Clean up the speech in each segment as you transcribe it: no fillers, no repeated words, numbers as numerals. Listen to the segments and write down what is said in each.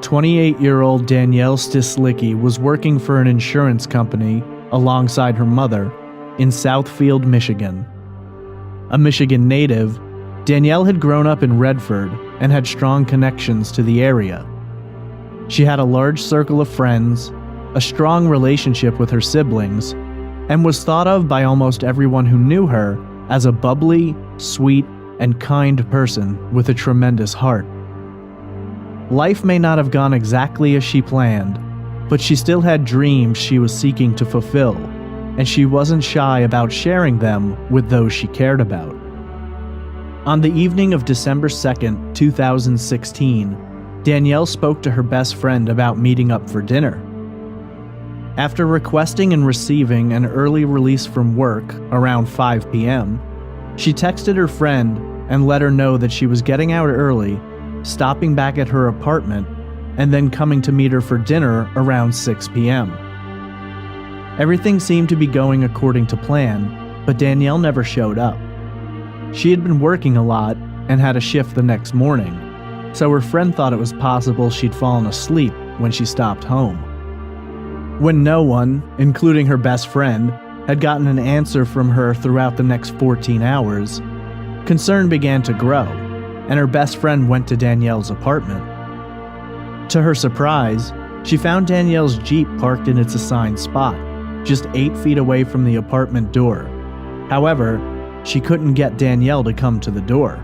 28-year-old Danielle Stislicki was working for an insurance company alongside her mother in Southfield, Michigan. A Michigan native, Danielle had grown up in Redford and had strong connections to the area. She had a large circle of friends, a strong relationship with her siblings, and was thought of by almost everyone who knew her as a bubbly, sweet, and kind person with a tremendous heart. Life may not have gone exactly as she planned, but she still had dreams she was seeking to fulfill, and she wasn't shy about sharing them with those she cared about. On the evening of December 2nd, 2016, Danielle spoke to her best friend about meeting up for dinner. After requesting and receiving an early release from work around 5 p.m., she texted her friend and let her know that she was getting out early, stopping back at her apartment, and then coming to meet her for dinner around 6 p.m. Everything seemed to be going according to plan, but Danielle never showed up. She had been working a lot and had a shift the next morning, so her friend thought it was possible she'd fallen asleep when she stopped home. When no one, including her best friend, had gotten an answer from her throughout the next 14 hours, concern began to grow, and her best friend went to Danielle's apartment. To her surprise, she found Danielle's Jeep parked in its assigned spot, just 8 feet away from the apartment door. However, she couldn't get Danielle to come to the door.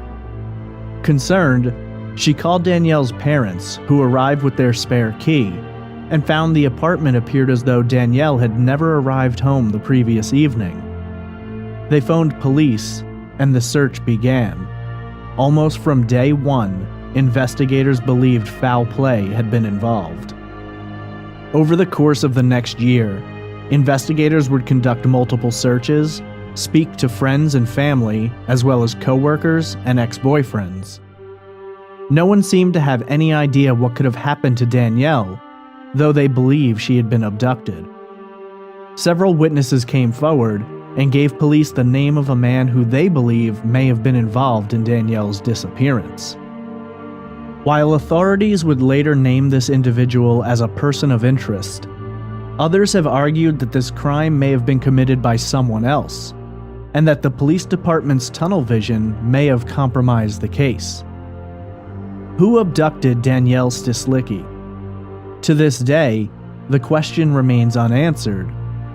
Concerned, she called Danielle's parents, who arrived with their spare key, and found the apartment appeared as though Danielle had never arrived home the previous evening. They phoned police, and the search began. Almost from day one, investigators believed foul play had been involved. Over the course of the next year, investigators would conduct multiple searches, speak to friends and family, as well as coworkers and ex-boyfriends. No one seemed to have any idea what could have happened to Danielle, though they believe she had been abducted. Several witnesses came forward and gave police the name of a man who they believe may have been involved in Danielle's disappearance. While authorities would later name this individual as a person of interest, others have argued that this crime may have been committed by someone else, and that the police department's tunnel vision may have compromised the case. Who abducted Danielle Stislicki? To this day, the question remains unanswered,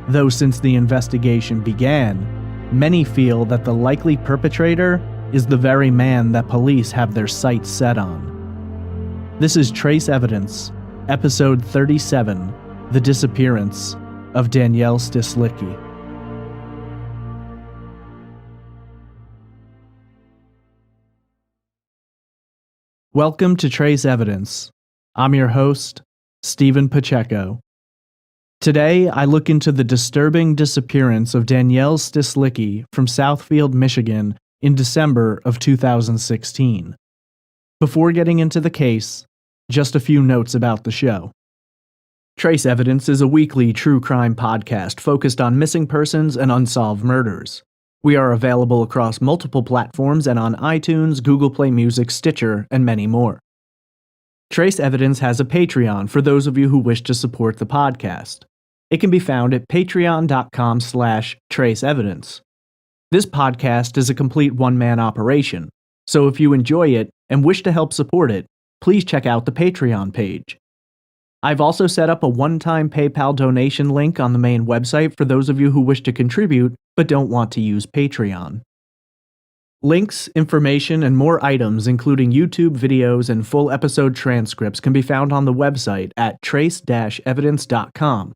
though since the investigation began, many feel that the likely perpetrator is the very man that police have their sights set on. This is Trace Evidence, Episode 37, The Disappearance of Danielle Stislicki. Welcome to Trace Evidence. I'm your host, Stephen Pacheco. Today, I look into the disturbing disappearance of Danielle Stislicki from Southfield, Michigan in December of 2016. Before getting into the case, just a few notes about the show. Trace Evidence is a weekly true crime podcast focused on missing persons and unsolved murders. We are available across multiple platforms and on iTunes, Google Play Music, Stitcher, and many more. Trace Evidence has a Patreon for those of you who wish to support the podcast. It can be found at patreon.com/traceevidence. This podcast is a complete one-man operation, so if you enjoy it and wish to help support it, please check out the Patreon page. I've also set up a one-time PayPal donation link on the main website for those of you who wish to contribute but don't want to use Patreon. Links, information, and more items, including YouTube videos and full episode transcripts, can be found on the website at trace-evidence.com.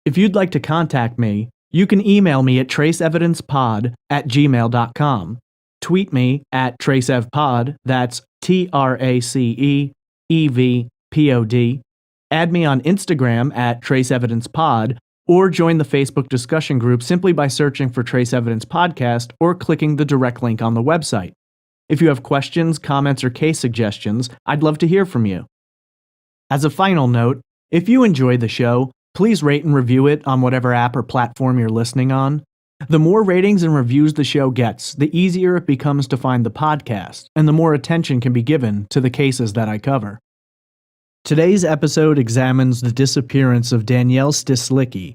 If you'd like to contact me, you can email me at traceevidencepod@gmail.com, tweet me at traceevpod, that's TRACEEVPOD, add me on Instagram at traceevidencepod, or join the Facebook discussion group simply by searching for Trace Evidence Podcast or clicking the direct link on the website. If you have questions, comments, or case suggestions, I'd love to hear from you. As a final note, if you enjoy the show, please rate and review it on whatever app or platform you're listening on. The more ratings and reviews the show gets, the easier it becomes to find the podcast, and the more attention can be given to the cases that I cover. Today's episode examines the disappearance of Danielle Stislicki,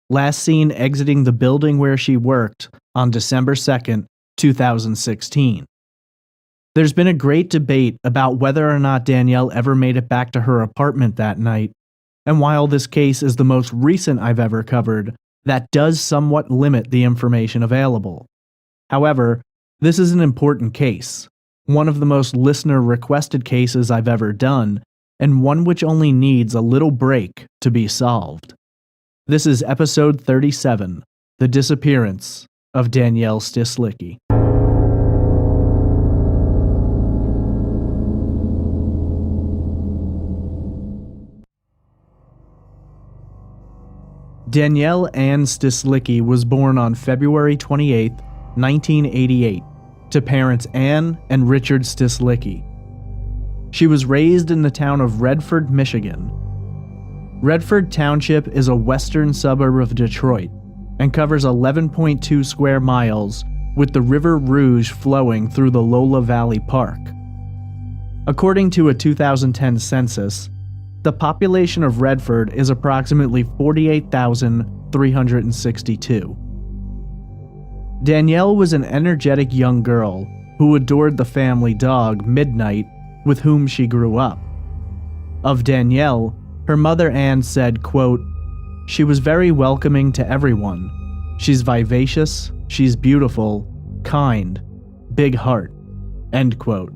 last seen exiting the building where she worked on December 2nd, 2016. There's been a great debate about whether or not Danielle ever made it back to her apartment that night, and while this case is the most recent I've ever covered, that does somewhat limit the information available. However, this is an important case, one of the most listener-requested cases I've ever done, and one which only needs a little break to be solved. This is episode 37, The Disappearance of Danielle Stislicki. Danielle Ann Stislicki was born on February 28, 1988, to parents Ann and Richard Stislicki. She was raised in the town of Redford, Michigan. Redford Township is a western suburb of Detroit and covers 11.2 square miles, with the River Rouge flowing through the Lola Valley Park. According to a 2010 census, the population of Redford is approximately 48,362. Danielle was an energetic young girl who adored the family dog, Midnight, with whom she grew up. Of Danielle, her mother Ann said, quote, "She was very welcoming to everyone. She's vivacious, she's beautiful, kind, big heart," end quote.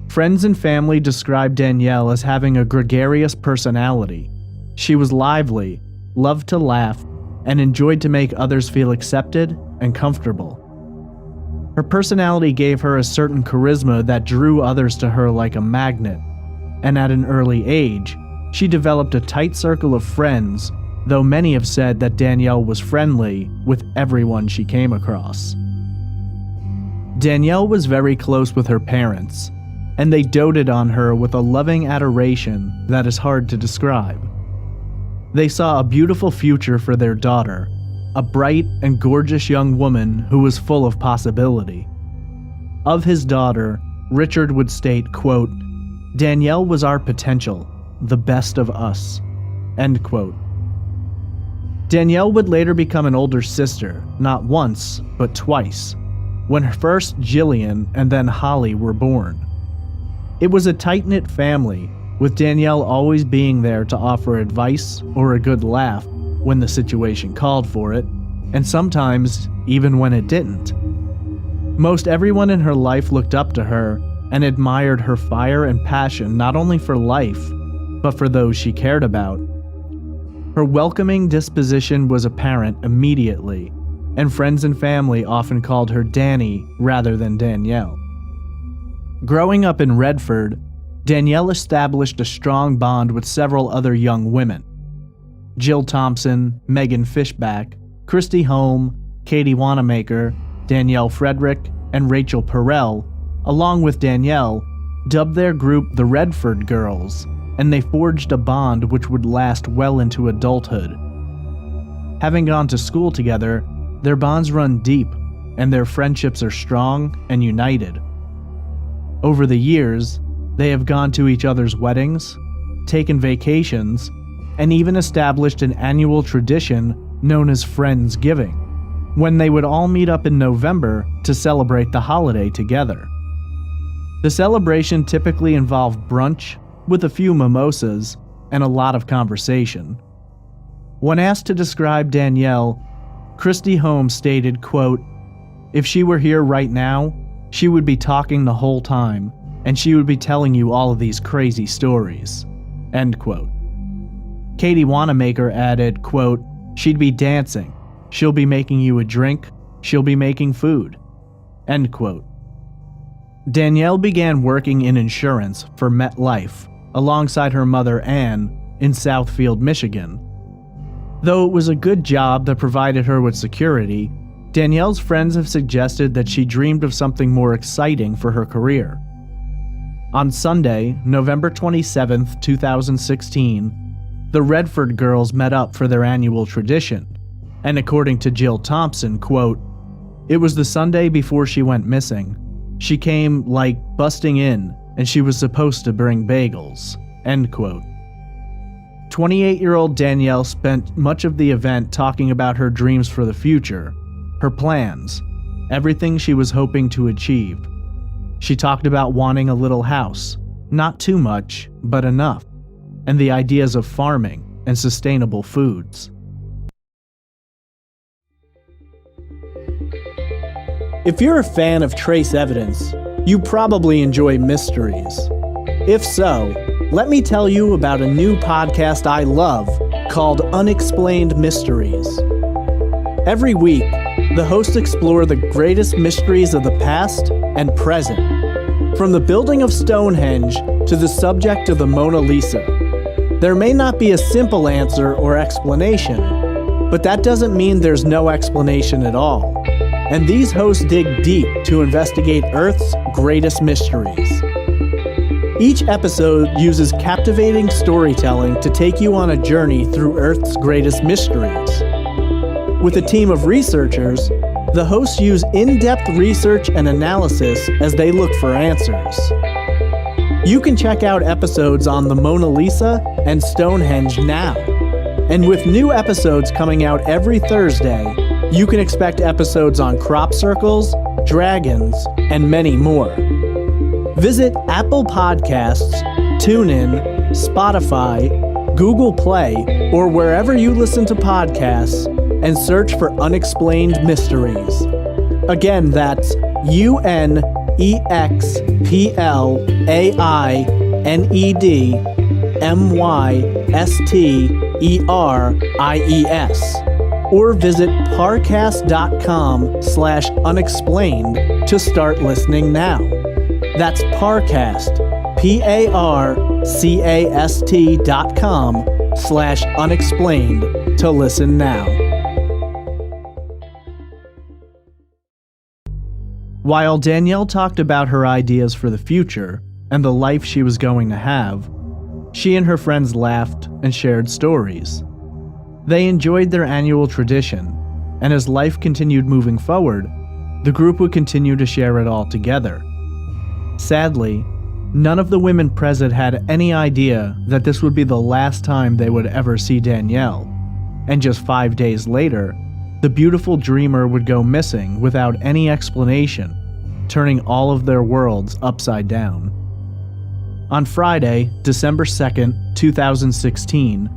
Friends and family described Danielle as having a gregarious personality. She was lively, loved to laugh, and enjoyed to make others feel accepted and comfortable. Her personality gave her a certain charisma that drew others to her like a magnet, and at an early age, she developed a tight circle of friends, though many have said that Danielle was friendly with everyone she came across. Danielle was very close with her parents, and they doted on her with a loving adoration that is hard to describe. They saw a beautiful future for their daughter, a bright and gorgeous young woman who was full of possibility. Of his daughter, Richard would state, quote, "Danielle was our potential, the best of us," end quote. Danielle would later become an older sister, not once, but twice, when first Jillian and then Holly were born. It was a tight-knit family, with Danielle always being there to offer advice or a good laugh when the situation called for it, and sometimes even when it didn't. Most everyone in her life looked up to her and admired her fire and passion not only for life, but for those she cared about. Her welcoming disposition was apparent immediately, and friends and family often called her Danny rather than Danielle. Growing up in Redford, Danielle established a strong bond with several other young women. Jill Thompson, Megan Fishback, Christy Holm, Katie Wanamaker, Danielle Frederick, and Rachel Perrell, along with Danielle, dubbed their group the Redford Girls, and they forged a bond which would last well into adulthood. Having gone to school together, their bonds run deep, and their friendships are strong and united. Over the years, they have gone to each other's weddings, taken vacations, and even established an annual tradition known as Friendsgiving, when they would all meet up in November to celebrate the holiday together. The celebration typically involved brunch with a few mimosas and a lot of conversation. When asked to describe Danielle, Christy Holmes stated, quote, "If she were here right now, she would be talking the whole time, and she would be telling you all of these crazy stories," end quote. Katie Wanamaker added, quote, "She'd be dancing, she'll be making you a drink, she'll be making food," end quote. Danielle began working in insurance for MetLife alongside her mother Ann in Southfield, Michigan. Though it was a good job that provided her with security, Danielle's friends have suggested that she dreamed of something more exciting for her career. On Sunday, November 27, 2016, the Redford girls met up for their annual tradition, and according to Jill Thompson, quote, "It was the Sunday before she went missing. She came, like, busting in, and she was supposed to bring bagels," End quote. 28-year-old Danielle spent much of the event talking about her dreams for the future, her plans, everything she was hoping to achieve. She talked about wanting a little house, not too much, but enough, and the ideas of farming and sustainable foods. If you're a fan of trace evidence, you probably enjoy mysteries. If so, let me tell you about a new podcast I love called Unexplained Mysteries. Every week, the hosts explore the greatest mysteries of the past and present, from the building of Stonehenge to the subject of the Mona Lisa. There may not be a simple answer or explanation, but that doesn't mean there's no explanation at all. And these hosts dig deep to investigate Earth's greatest mysteries. Each episode uses captivating storytelling to take you on a journey through Earth's greatest mysteries. With a team of researchers, the hosts use in-depth research and analysis as they look for answers. You can check out episodes on the Mona Lisa and Stonehenge now. And with new episodes coming out every Thursday, you can expect episodes on crop circles, dragons, and many more. Visit Apple Podcasts, TuneIn, Spotify, Google Play, or wherever you listen to podcasts, and search for Unexplained Mysteries. Again, that's UNEXPLAIDMYSTERIES. Or visit parcast.com/unexplained to start listening now. That's Parcast, PARCAST.com/unexplained to listen now. While Danielle talked about her ideas for the future and the life she was going to have, she and her friends laughed and shared stories. They enjoyed their annual tradition, and as life continued moving forward, the group would continue to share it all together. Sadly, none of the women present had any idea that this would be the last time they would ever see Danielle, and just 5 days later, the beautiful dreamer would go missing without any explanation, turning all of their worlds upside down. On Friday, December 2nd, 2016,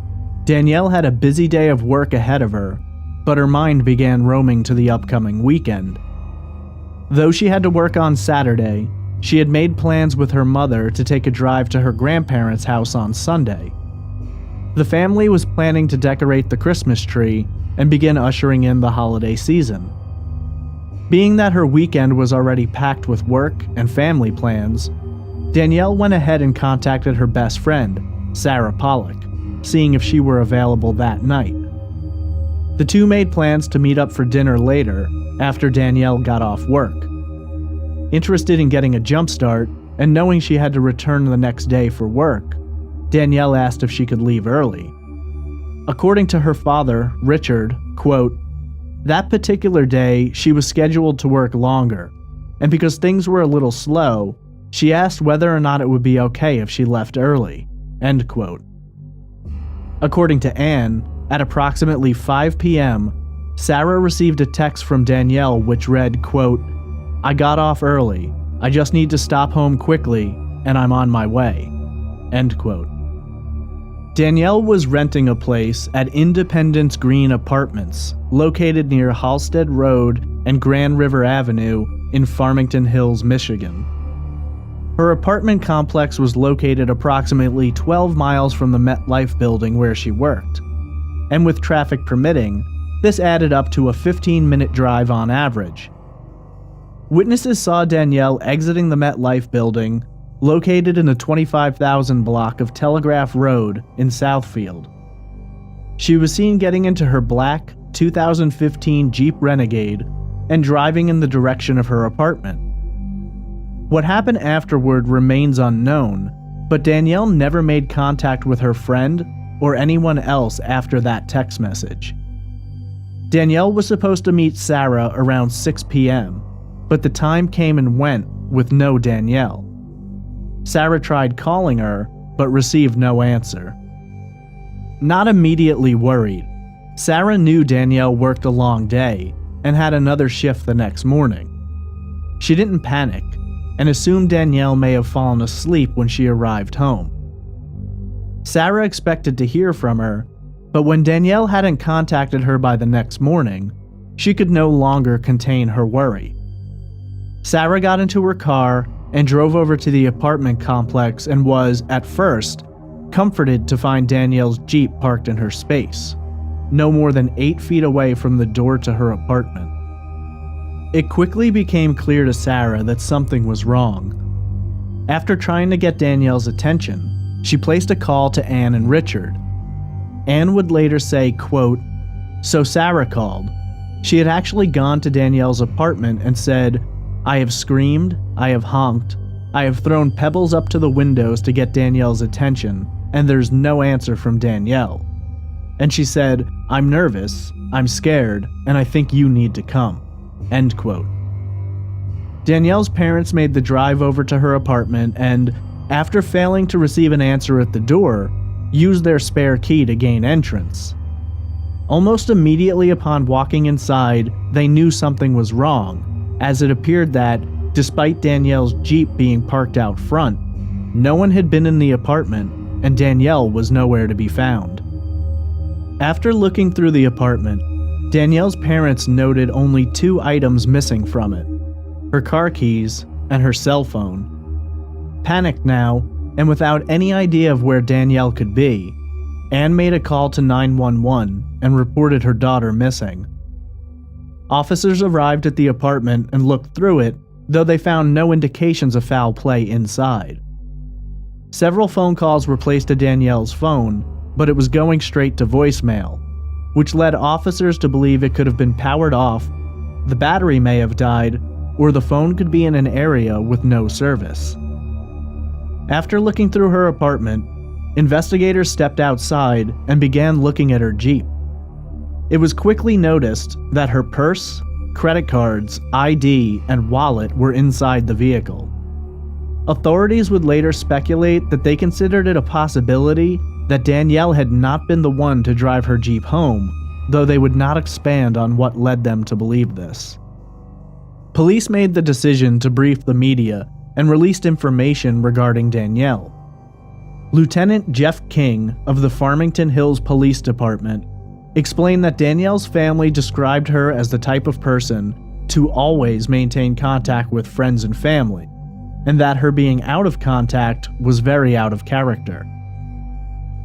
Danielle had a busy day of work ahead of her, but her mind began roaming to the upcoming weekend. Though she had to work on Saturday, she had made plans with her mother to take a drive to her grandparents' house on Sunday. The family was planning to decorate the Christmas tree and begin ushering in the holiday season. Being that her weekend was already packed with work and family plans, Danielle went ahead and contacted her best friend, Sarah Pollock, seeing if she were available that night. The two made plans to meet up for dinner later, after Danielle got off work. Interested in getting a jump start, and knowing she had to return the next day for work, Danielle asked if she could leave early. According to her father, Richard, quote, "That particular day, she was scheduled to work longer, and because things were a little slow, she asked whether or not it would be okay if she left early." End quote. According to Anne, at approximately 5 p.m., Sarah received a text from Danielle which read, quote, "I got off early. I just need to stop home quickly, and I'm on my way." End quote. Danielle was renting a place at Independence Green Apartments, located near Halstead Road and Grand River Avenue in Farmington Hills, Michigan. Her apartment complex was located approximately 12 miles from the MetLife building where she worked, and with traffic permitting, this added up to a 15-minute drive on average. Witnesses saw Danielle exiting the MetLife building, located in the 25,000 block of Telegraph Road in Southfield. She was seen getting into her black 2015 Jeep Renegade and driving in the direction of her apartment. What happened afterward remains unknown, but Danielle never made contact with her friend or anyone else after that text message. Danielle was supposed to meet Sarah around 6 p.m., but the time came and went with no Danielle. Sarah tried calling her, but received no answer. Not immediately worried, Sarah knew Danielle worked a long day and had another shift the next morning. She didn't panic and assumed Danielle may have fallen asleep when she arrived home. Sarah expected to hear from her, but when Danielle hadn't contacted her by the next morning, she could no longer contain her worry. Sarah got into her car and drove over to the apartment complex and was, at first, comforted to find Danielle's Jeep parked in her space, no more than 8 feet away from the door to her apartment. It quickly became clear to Sarah that something was wrong. After trying to get Danielle's attention, she placed a call to Anne and Richard. Anne would later say, quote, "So Sarah called. She had actually gone to Danielle's apartment and said, 'I have screamed, I have honked, I have thrown pebbles up to the windows to get Danielle's attention, and there's no answer from Danielle.' And she said, 'I'm nervous, I'm scared, and I think you need to come.'" End quote. Danielle's parents made the drive over to her apartment and, after failing to receive an answer at the door, used their spare key to gain entrance. Almost immediately upon walking inside, they knew something was wrong, as it appeared that, despite Danielle's Jeep being parked out front, no one had been in the apartment and Danielle was nowhere to be found. After looking through the apartment, Danielle's parents noted only 2 items missing from it: her car keys and her cell phone. Panicked now, and without any idea of where Danielle could be, Anne made a call to 911 and reported her daughter missing. Officers arrived at the apartment and looked through it, though they found no indications of foul play inside. Several phone calls were placed to Danielle's phone, but it was going straight to voicemail, which led officers to believe it could have been powered off, the battery may have died, or the phone could be in an area with no service. After looking through her apartment, investigators stepped outside and began looking at her Jeep. It was quickly noticed that her purse, credit cards, ID, and wallet were inside the vehicle. Authorities would later speculate that they considered it a possibility that Danielle had not been the one to drive her Jeep home, though they would not expand on what led them to believe this. Police made the decision to brief the media and released information regarding Danielle. Lieutenant Jeff King of the Farmington Hills Police Department explained that Danielle's family described her as the type of person to always maintain contact with friends and family, and that her being out of contact was very out of character.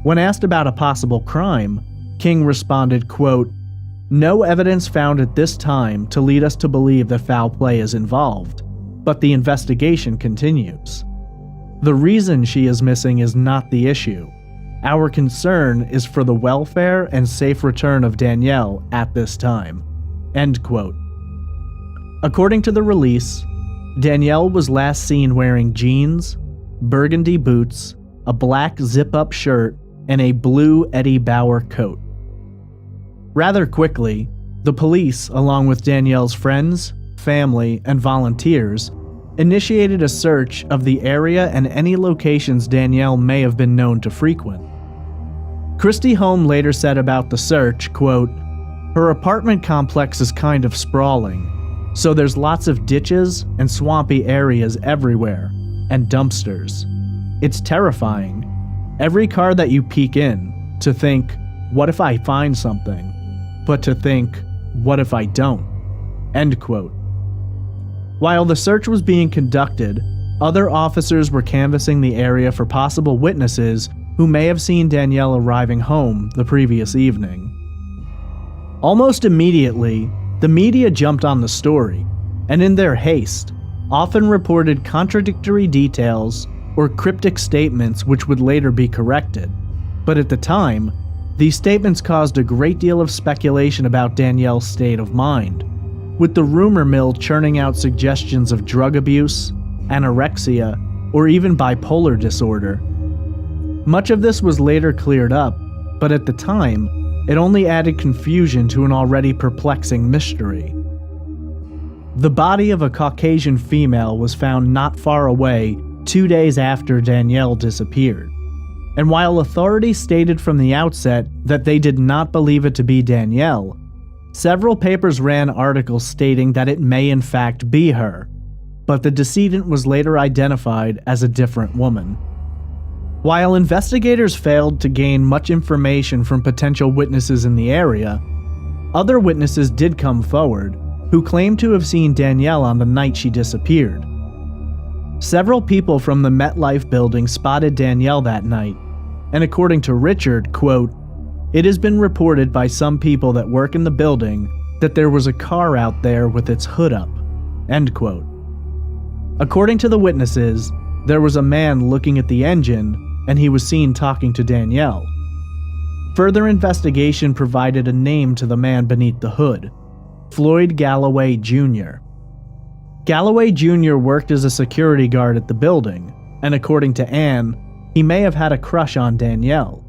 When asked about a possible crime, King responded, quote, "No evidence found at this time to lead us to believe that foul play is involved, but the investigation continues. The reason she is missing is not the issue. Our concern is for the welfare and safe return of Danielle at this time." End quote. According to the release, Danielle was last seen wearing jeans, burgundy boots, a black zip-up shirt, and a blue Eddie Bauer coat. Rather quickly, the police, along with Danielle's friends, family, and volunteers, initiated a search of the area and any locations Danielle may have been known to frequent. Christy Holm later said about the search, quote, "Her apartment complex is kind of sprawling, so there's lots of ditches and swampy areas everywhere, and dumpsters. It's terrifying. Every car that you peek in, to think, what if I find something? But to think, what if I don't?" End quote. While the search was being conducted, other officers were canvassing the area for possible witnesses who may have seen Danielle arriving home the previous evening. Almost immediately, the media jumped on the story, and in their haste, often reported contradictory details or cryptic statements which would later be corrected. But at the time, these statements caused a great deal of speculation about Danielle's state of mind, with the rumor mill churning out suggestions of drug abuse, anorexia, or even bipolar disorder. Much of this was later cleared up, but at the time, it only added confusion to an already perplexing mystery. The body of a Caucasian female was found not far away 2 days after Danielle disappeared. And while authorities stated from the outset that they did not believe it to be Danielle, several papers ran articles stating that it may in fact be her, but the decedent was later identified as a different woman. While investigators failed to gain much information from potential witnesses in the area, other witnesses did come forward who claimed to have seen Danielle on the night she disappeared. Several people from the MetLife building spotted Danielle that night, and according to Richard, quote, "It has been reported by some people that work in the building that there was a car out there with its hood up," end quote. According to the witnesses, there was a man looking at the engine and he was seen talking to Danielle. Further investigation provided a name to the man beneath the hood, Floyd Galloway Jr. Galloway Jr. worked as a security guard at the building, and according to Anne, he may have had a crush on Danielle.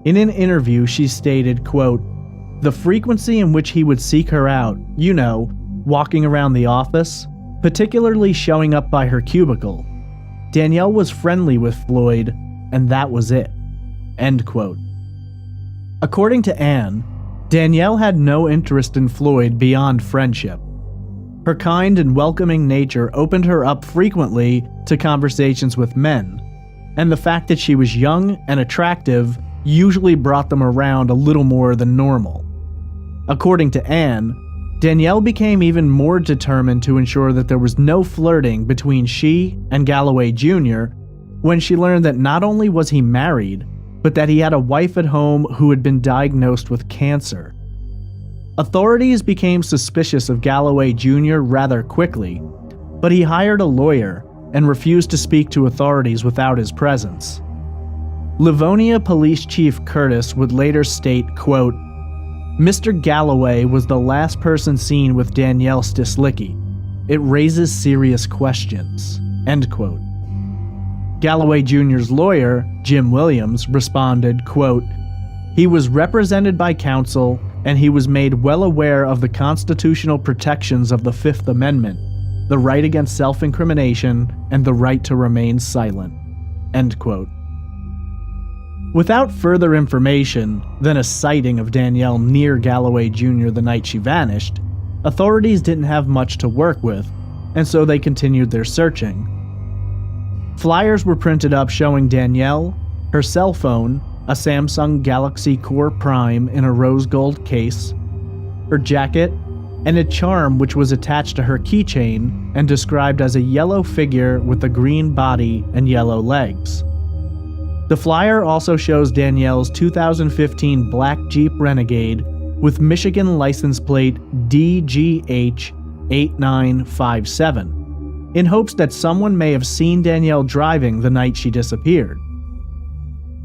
In an interview, she stated, quote, "The frequency in which he would seek her out, walking around the office, particularly showing up by her cubicle. Danielle was friendly with Floyd, and that was it," end quote. According to Anne, Danielle had no interest in Floyd beyond friendship. Her kind and welcoming nature opened her up frequently to conversations with men, and the fact that she was young and attractive usually brought them around a little more than normal. According to Anne, Danielle became even more determined to ensure that there was no flirting between she and Galloway Jr. when she learned that not only was he married, but that he had a wife at home who had been diagnosed with cancer. Authorities became suspicious of Galloway Jr. rather quickly, but he hired a lawyer and refused to speak to authorities without his presence. Livonia Police Chief Curtis would later state, quote, "Mr. Galloway was the last person seen with Danielle Stislicki. It raises serious questions," end quote. Galloway Jr.'s lawyer, Jim Williams, responded, quote, "He was represented by counsel and he was made well aware of the constitutional protections of the Fifth Amendment, the right against self-incrimination, and the right to remain silent," end quote. Without further information than a sighting of Danielle near Galloway Jr. the night she vanished, authorities didn't have much to work with, and so they continued their searching. Flyers were printed up showing Danielle, her cell phone, a Samsung Galaxy Core Prime in a rose gold case, her jacket, and a charm which was attached to her keychain and described as a yellow figure with a green body and yellow legs. The flyer also shows Danielle's 2015 black Jeep Renegade with Michigan license plate DGH8957, in hopes that someone may have seen Danielle driving the night she disappeared.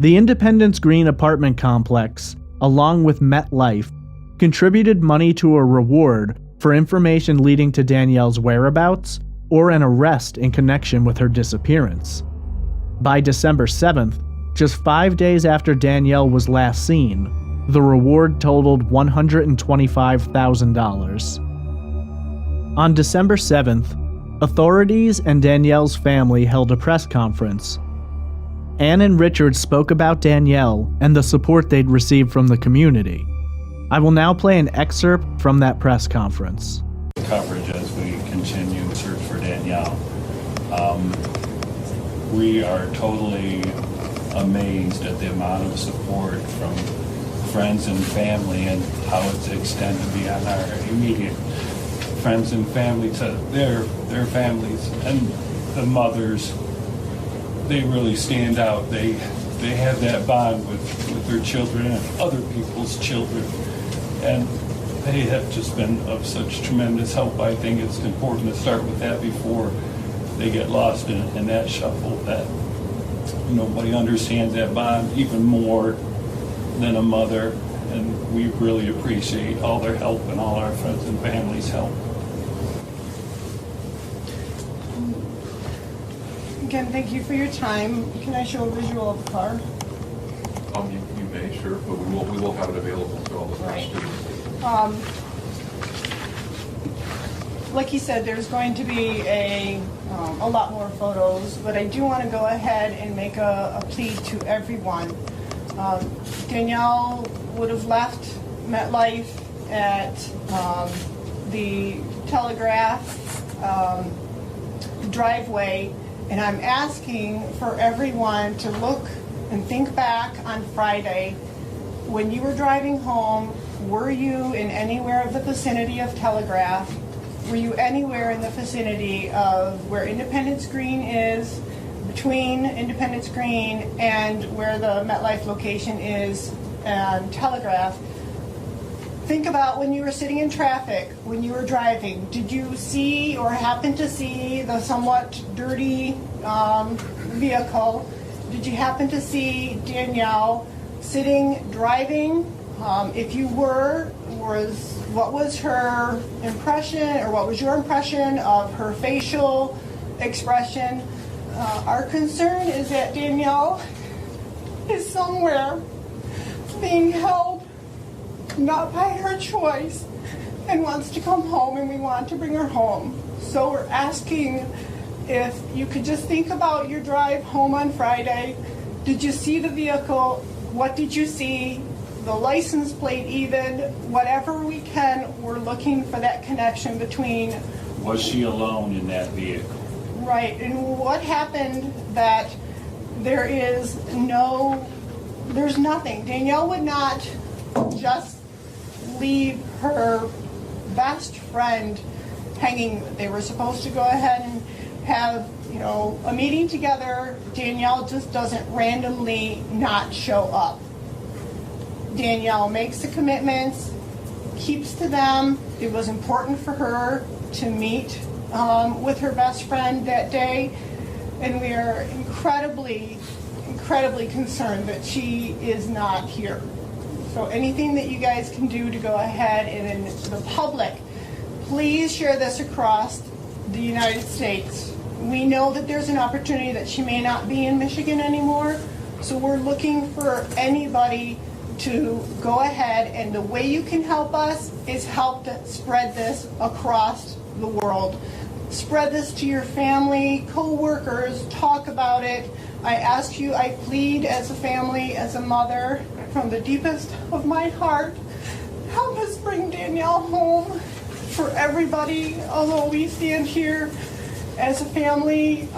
The Independence Green apartment complex, along with MetLife, contributed money to a reward for information leading to Danielle's whereabouts or an arrest in connection with her disappearance. By December 7th, just 5 days after Danielle was last seen, the reward totaled $125,000. On December 7th, authorities and Danielle's family held a press conference. Anne and Richard spoke about Danielle and the support they'd received from the community. I will now play an excerpt from that press conference. Coverage as we continue to search for Danielle. We are totally amazed at the amount of support from friends and family and how it's extended beyond our immediate friends and family to their families, and the mothers, they really stand out. They have that bond with their children and other people's children, and they have just been of such tremendous help. I think it's important to start with that before they get lost in that shuffle, that nobody understands that bond even more than a mother, and we really appreciate all their help and all our friends and family's help. Again, thank you for your time. Can I show a visual of the car? You may, sure, but we will have it available to all of our Right. students. like he said, there's going to be a lot more photos, but I do want to go ahead and make a plea to everyone. Danielle would have left MetLife at the Telegraph driveway, and I'm asking for everyone to look and think back on Friday. When you were driving home, were you in anywhere of the vicinity of Telegraph? Were you anywhere in the vicinity of where Independence Green is, between Independence Green and where the MetLife location is and Telegraph? Think about when you were sitting in traffic, when you were driving. Did you see or happen to see the somewhat dirty vehicle? Did you happen to see Danielle sitting, driving? If you were, what was her impression, or what was your impression of her facial expression? Our concern is that Danielle is somewhere being held, not by her choice, and wants to come home, and we want to bring her home. So we're asking if you could just think about your drive home on Friday. Did you see the vehicle? What did you see? The license plate even, whatever we can, we're looking for that connection between. Was she alone in that vehicle? Right, and what happened that there's nothing. Danielle would not just leave her best friend hanging. They were supposed to go ahead and have, a meeting together. Danielle just doesn't randomly not show up. Danielle makes the commitments, keeps to them. It was important for her to meet with her best friend that day, and we are incredibly concerned that she is not here. So anything that you guys can do to go ahead and the public, please share this across the United States. We know that there's an opportunity that she may not be in Michigan anymore, so we're looking for anybody to go ahead, and the way you can help us is help to spread this across the world. Spread this to your family, co-workers, talk about it. I ask you, I plead as a family, as a mother, from the deepest of my heart, help us bring Danielle home. For everybody, although we stand here as a family,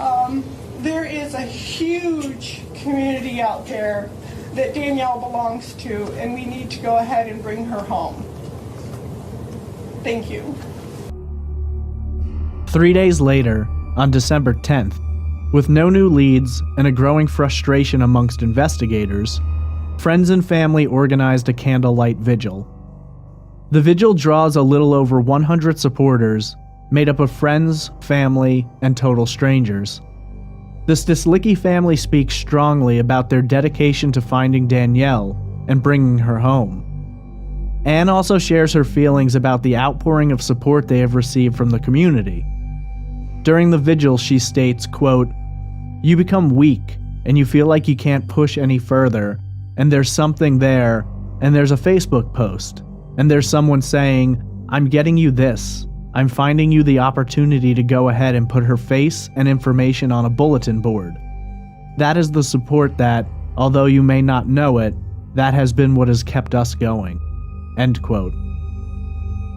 there is a huge community out there that Danielle belongs to, and we need to go ahead and bring her home. Thank you. 3 days later, on December 10th, with no new leads and a growing frustration amongst investigators, friends and family organized a candlelight vigil. The vigil draws a little over 100 supporters, made up of friends, family, and total strangers. The Stislicki family speaks strongly about their dedication to finding Danielle and bringing her home. Anne also shares her feelings about the outpouring of support they have received from the community. During the vigil, she states, quote, "You become weak and you feel like you can't push any further, and there's something there, and there's a Facebook post, and there's someone saying, 'I'm getting you this. I'm finding you the opportunity to go ahead and put her face and information on a bulletin board.' That is the support that, although you may not know it, that has been what has kept us going." End quote.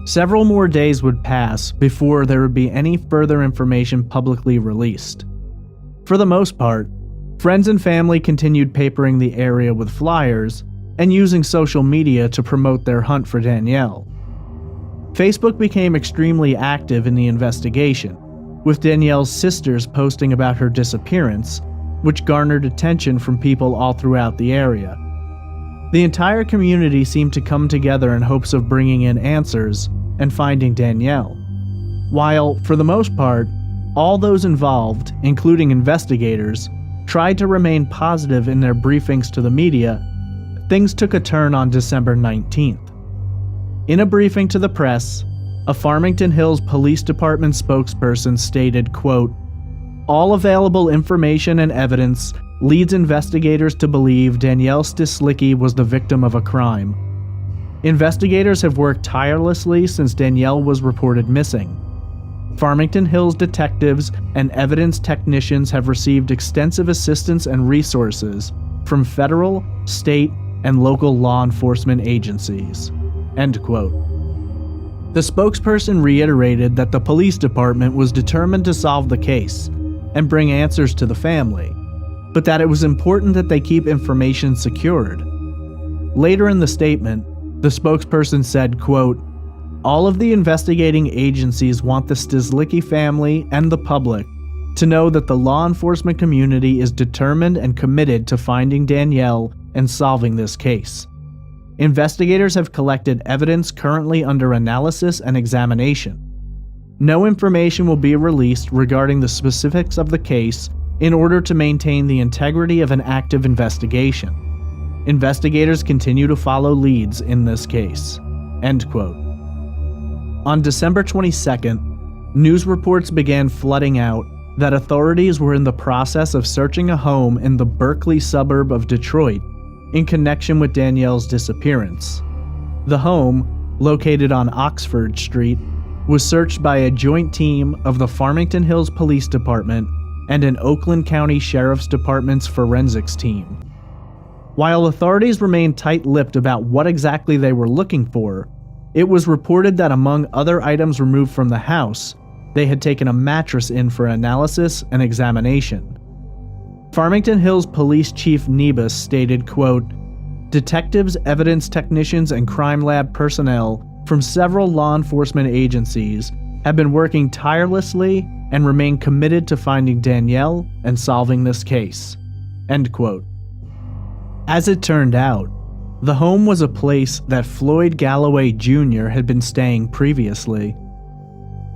Several more days would pass before there would be any further information publicly released. For the most part, friends and family continued papering the area with flyers and using social media to promote their hunt for Danielle. Facebook became extremely active in the investigation, with Danielle's sisters posting about her disappearance, which garnered attention from people all throughout the area. The entire community seemed to come together in hopes of bringing in answers and finding Danielle. While, for the most part, all those involved, including investigators, tried to remain positive in their briefings to the media, things took a turn on December 19th. In a briefing to the press, a Farmington Hills Police Department spokesperson stated, quote, "All available information and evidence leads investigators to believe Danielle Stislicki was the victim of a crime. Investigators have worked tirelessly since Danielle was reported missing. Farmington Hills detectives and evidence technicians have received extensive assistance and resources from federal, state, and local law enforcement agencies." End quote. The spokesperson reiterated that the police department was determined to solve the case and bring answers to the family, but that it was important that they keep information secured. Later in the statement, the spokesperson said, quote, "All of the investigating agencies want the Stislicki family and the public to know that the law enforcement community is determined and committed to finding Danielle and solving this case. Investigators have collected evidence currently under analysis and examination. No information will be released regarding the specifics of the case in order to maintain the integrity of an active investigation. Investigators continue to follow leads in this case." End quote. On December 22nd, news reports began flooding out that authorities were in the process of searching a home in the Berkeley suburb of Detroit in connection with Danielle's disappearance. The home, located on Oxford Street, was searched by a joint team of the Farmington Hills Police Department and an Oakland County Sheriff's Department's forensics team. While authorities remained tight-lipped about what exactly they were looking for, it was reported that among other items removed from the house, they had taken a mattress in for analysis and examination. Farmington Hills Police Chief Nebus stated, quote, "Detectives, evidence technicians, and crime lab personnel from several law enforcement agencies have been working tirelessly and remain committed to finding Danielle and solving this case." End quote. As it turned out, the home was a place that Floyd Galloway Jr. had been staying previously.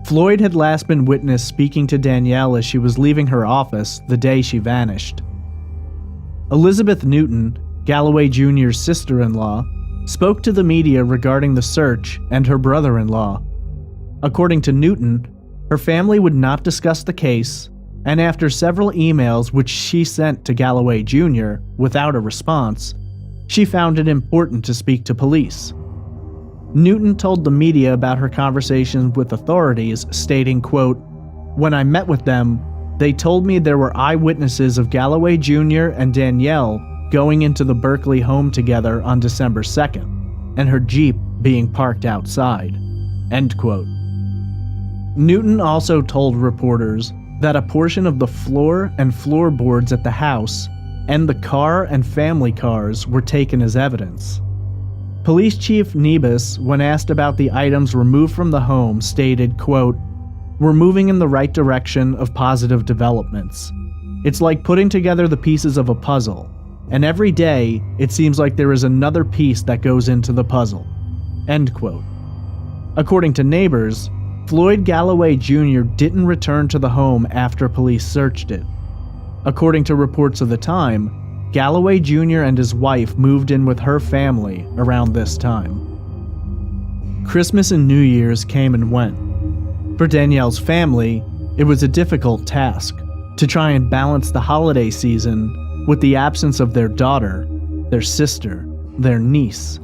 Floyd had last been witnessed speaking to Danielle as she was leaving her office the day she vanished. Elizabeth Newton, Galloway Jr.'s sister-in-law, spoke to the media regarding the search and her brother-in-law. According to Newton, her family would not discuss the case, and after several emails which she sent to Galloway Jr. without a response, she found it important to speak to police. Newton told the media about her conversations with authorities, stating, quote, "When I met with them, they told me there were eyewitnesses of Galloway Jr. and Danielle going into the Berkeley home together on December 2nd, and her Jeep being parked outside." End quote. Newton also told reporters that a portion of the floor and floorboards at the house and the car and family cars were taken as evidence. Police Chief Nebus, when asked about the items removed from the home, stated, quote, "We're moving in the right direction of positive developments. It's like putting together the pieces of a puzzle, and every day it seems like there is another piece that goes into the puzzle." End quote. According to neighbors, Floyd Galloway Jr. didn't return to the home after police searched it. According to reports of the time, Galloway Jr. and his wife moved in with her family around this time. Christmas and New Year's came and went. For Danielle's family, it was a difficult task to try and balance the holiday season with the absence of their daughter, their sister, their niece.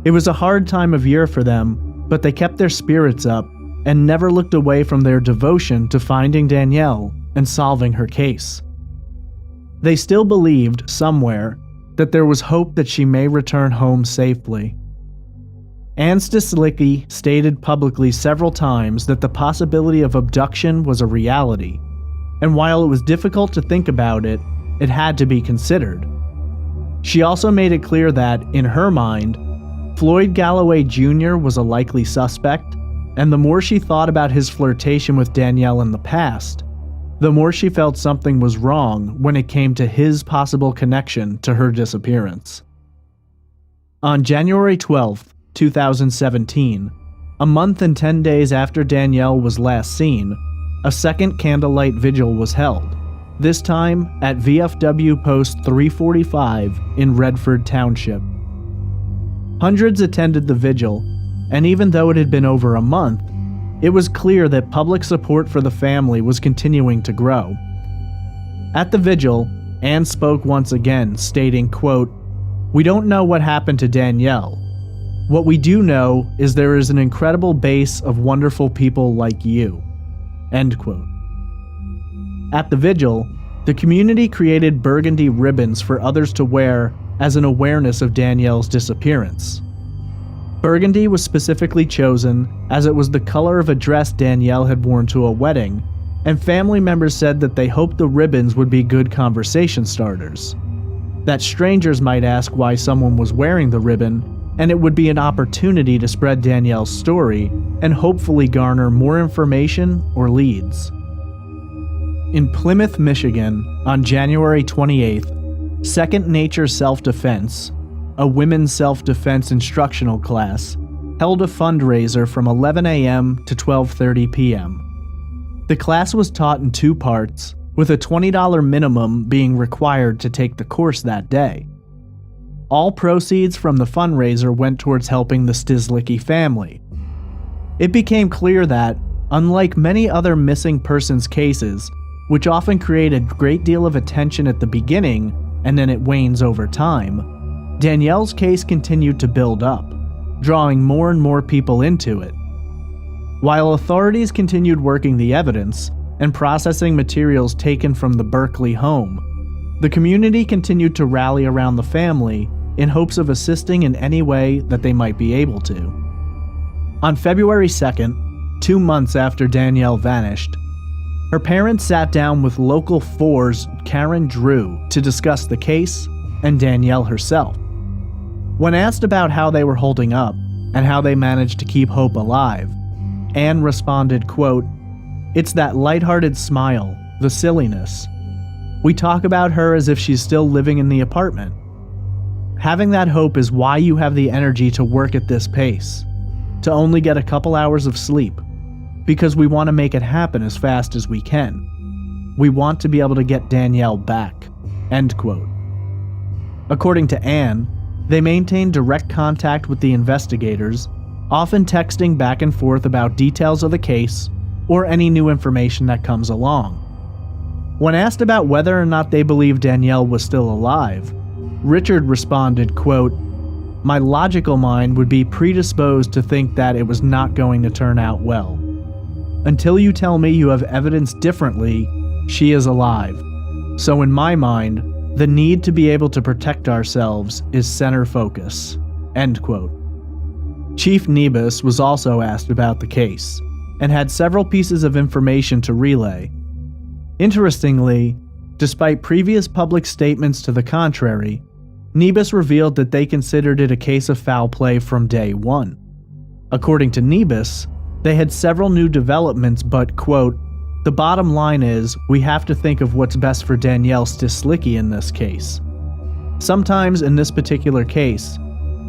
It was a hard time of year for them, but they kept their spirits up and never looked away from their devotion to finding Danielle and solving her case. They still believed, somewhere, that there was hope that she may return home safely. Ann Stislicki stated publicly several times that the possibility of abduction was a reality, and while it was difficult to think about it, it had to be considered. She also made it clear that, in her mind, Floyd Galloway Jr. was a likely suspect, and the more she thought about his flirtation with Danielle in the past, the more she felt something was wrong when it came to his possible connection to her disappearance. On January 12, 2017, a month and 10 days after Danielle was last seen, a second candlelight vigil was held, this time at VFW Post 345 in Redford Township. Hundreds attended the vigil, and even though it had been over a month, it was clear that public support for the family was continuing to grow. At the vigil, Ann spoke once again, stating, quote, "We don't know what happened to Danielle. What we do know is there is an incredible base of wonderful people like you." End quote. At the vigil, the community created burgundy ribbons for others to wear as an awareness of Danielle's disappearance. Burgundy was specifically chosen as it was the color of a dress Danielle had worn to a wedding, and family members said that they hoped the ribbons would be good conversation starters. That strangers might ask why someone was wearing the ribbon, and it would be an opportunity to spread Danielle's story and hopefully garner more information or leads. In Plymouth, Michigan, on January 28th, Second Nature Self-Defense, a women's self-defense instructional class, held a fundraiser from 11 a.m. to 12:30 p.m. The class was taught in 2 parts, with a $20 minimum being required to take the course that day. All proceeds from the fundraiser went towards helping the Stislicki family. It became clear that, unlike many other missing persons cases, which often create a great deal of attention at the beginning and then it wanes over time, Danielle's case continued to build up, drawing more and more people into it. While authorities continued working the evidence and processing materials taken from the Berkeley home, the community continued to rally around the family in hopes of assisting in any way that they might be able to. On February 2nd, 2 months after Danielle vanished, her parents sat down with Local 4's Karen Drew to discuss the case and Danielle herself. When asked about how they were holding up and how they managed to keep hope alive, Anne responded, quote, "It's that lighthearted smile, the silliness. We talk about her as if she's still living in the apartment. Having that hope is why you have the energy to work at this pace, to only get a couple hours of sleep, because we want to make it happen as fast as we can. We want to be able to get Danielle back." End quote. According to Anne, they maintained direct contact with the investigators, often texting back and forth about details of the case or any new information that comes along. When asked about whether or not they believed Danielle was still alive, Richard responded, quote, "My logical mind would be predisposed to think that it was not going to turn out well. Until you tell me you have evidence differently, she is alive. So in my mind, the need to be able to protect ourselves is center focus." End quote. Chief Nebus was also asked about the case, and had several pieces of information to relay. Interestingly, despite previous public statements to the contrary, Nebus revealed that they considered it a case of foul play from day one. According to Nebus, they had several new developments, but, quote, "The bottom line is, we have to think of what's best for Danielle Stislicki in this case. Sometimes in this particular case,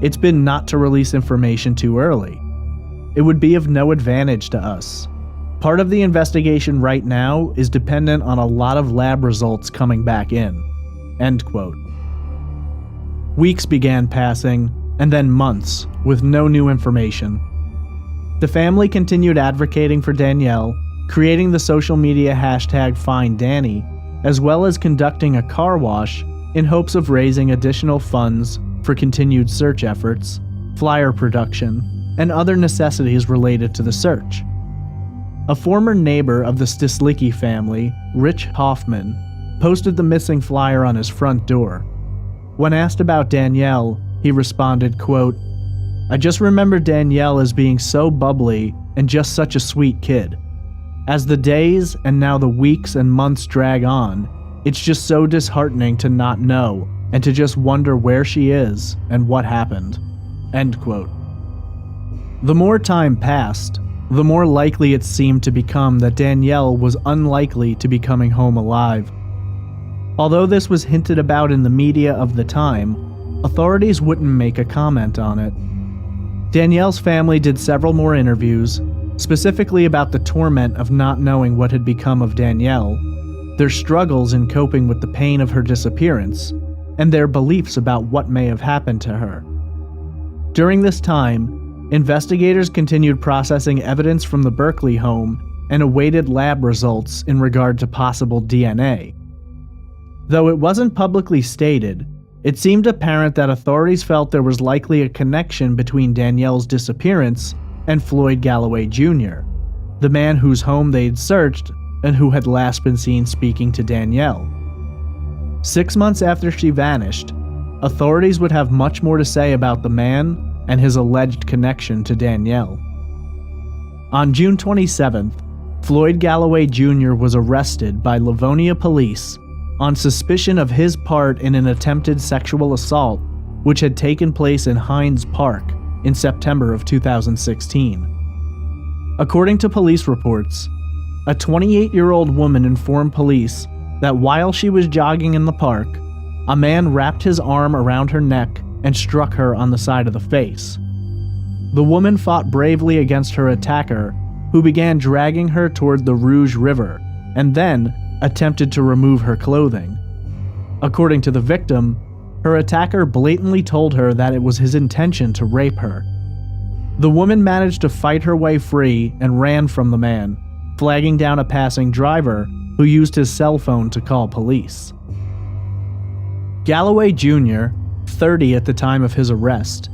it's been not to release information too early. It would be of no advantage to us. Part of the investigation right now is dependent on a lot of lab results coming back in." End quote. Weeks began passing, and then months, with no new information. The family continued advocating for Danielle, creating the social media hashtag #FindDanny, as well as conducting a car wash in hopes of raising additional funds for continued search efforts, flyer production, and other necessities related to the search. A former neighbor of the Stislicki family, Rich Hoffman, posted the missing flyer on his front door. When asked about Danielle, he responded, quote, "I just remember Danielle as being so bubbly and just such a sweet kid. As the days and now the weeks and months drag on, it's just so disheartening to not know and to just wonder where she is and what happened." End quote. The more time passed, the more likely it seemed to become that Danielle was unlikely to be coming home alive. Although this was hinted about in the media of the time, authorities wouldn't make a comment on it. Danielle's family did several more interviews, specifically about the torment of not knowing what had become of Danielle, their struggles in coping with the pain of her disappearance, and their beliefs about what may have happened to her. During this time, investigators continued processing evidence from the Berkeley home and awaited lab results in regard to possible DNA. Though it wasn't publicly stated, It seemed apparent that authorities felt there was likely a connection between Danielle's disappearance and Floyd Galloway Jr., the man whose home they'd searched and who had last been seen speaking to Danielle. 6 months after she vanished, authorities would have much more to say about the man and his alleged connection to Danielle. On June 27th, Floyd Galloway Jr. was arrested by Livonia police on suspicion of his part in an attempted sexual assault which had taken place in Hines Park in September of 2016. According to police reports, a 28-year-old woman informed police that while she was jogging in the park, a man wrapped his arm around her neck and struck her on the side of the face. The woman fought bravely against her attacker, who began dragging her toward the Rouge River and then attempted to remove her clothing. According to the victim, her attacker blatantly told her that it was his intention to rape her. The woman managed to fight her way free and ran from the man, flagging down a passing driver who used his cell phone to call police. Galloway Jr., 30 at the time of his arrest,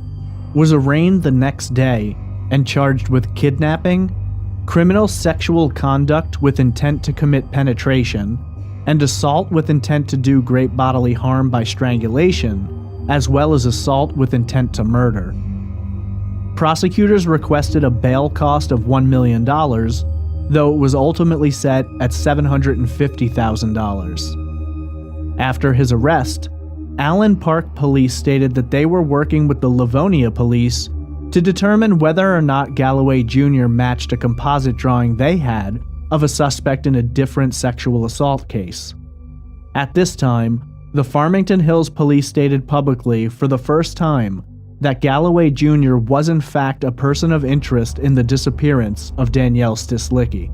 was arraigned the next day and charged with kidnapping, criminal sexual conduct with intent to commit penetration, and assault with intent to do great bodily harm by strangulation, as well as assault with intent to murder. Prosecutors requested a bail cost of $1 million, though it was ultimately set at $750,000. After his arrest, Allen Park police stated that they were working with the Livonia police to determine whether or not Galloway Jr. matched a composite drawing they had of a suspect in a different sexual assault case. At this time, the Farmington Hills police stated publicly for the first time that Galloway Jr. was in fact a person of interest in the disappearance of Danielle Stislicki.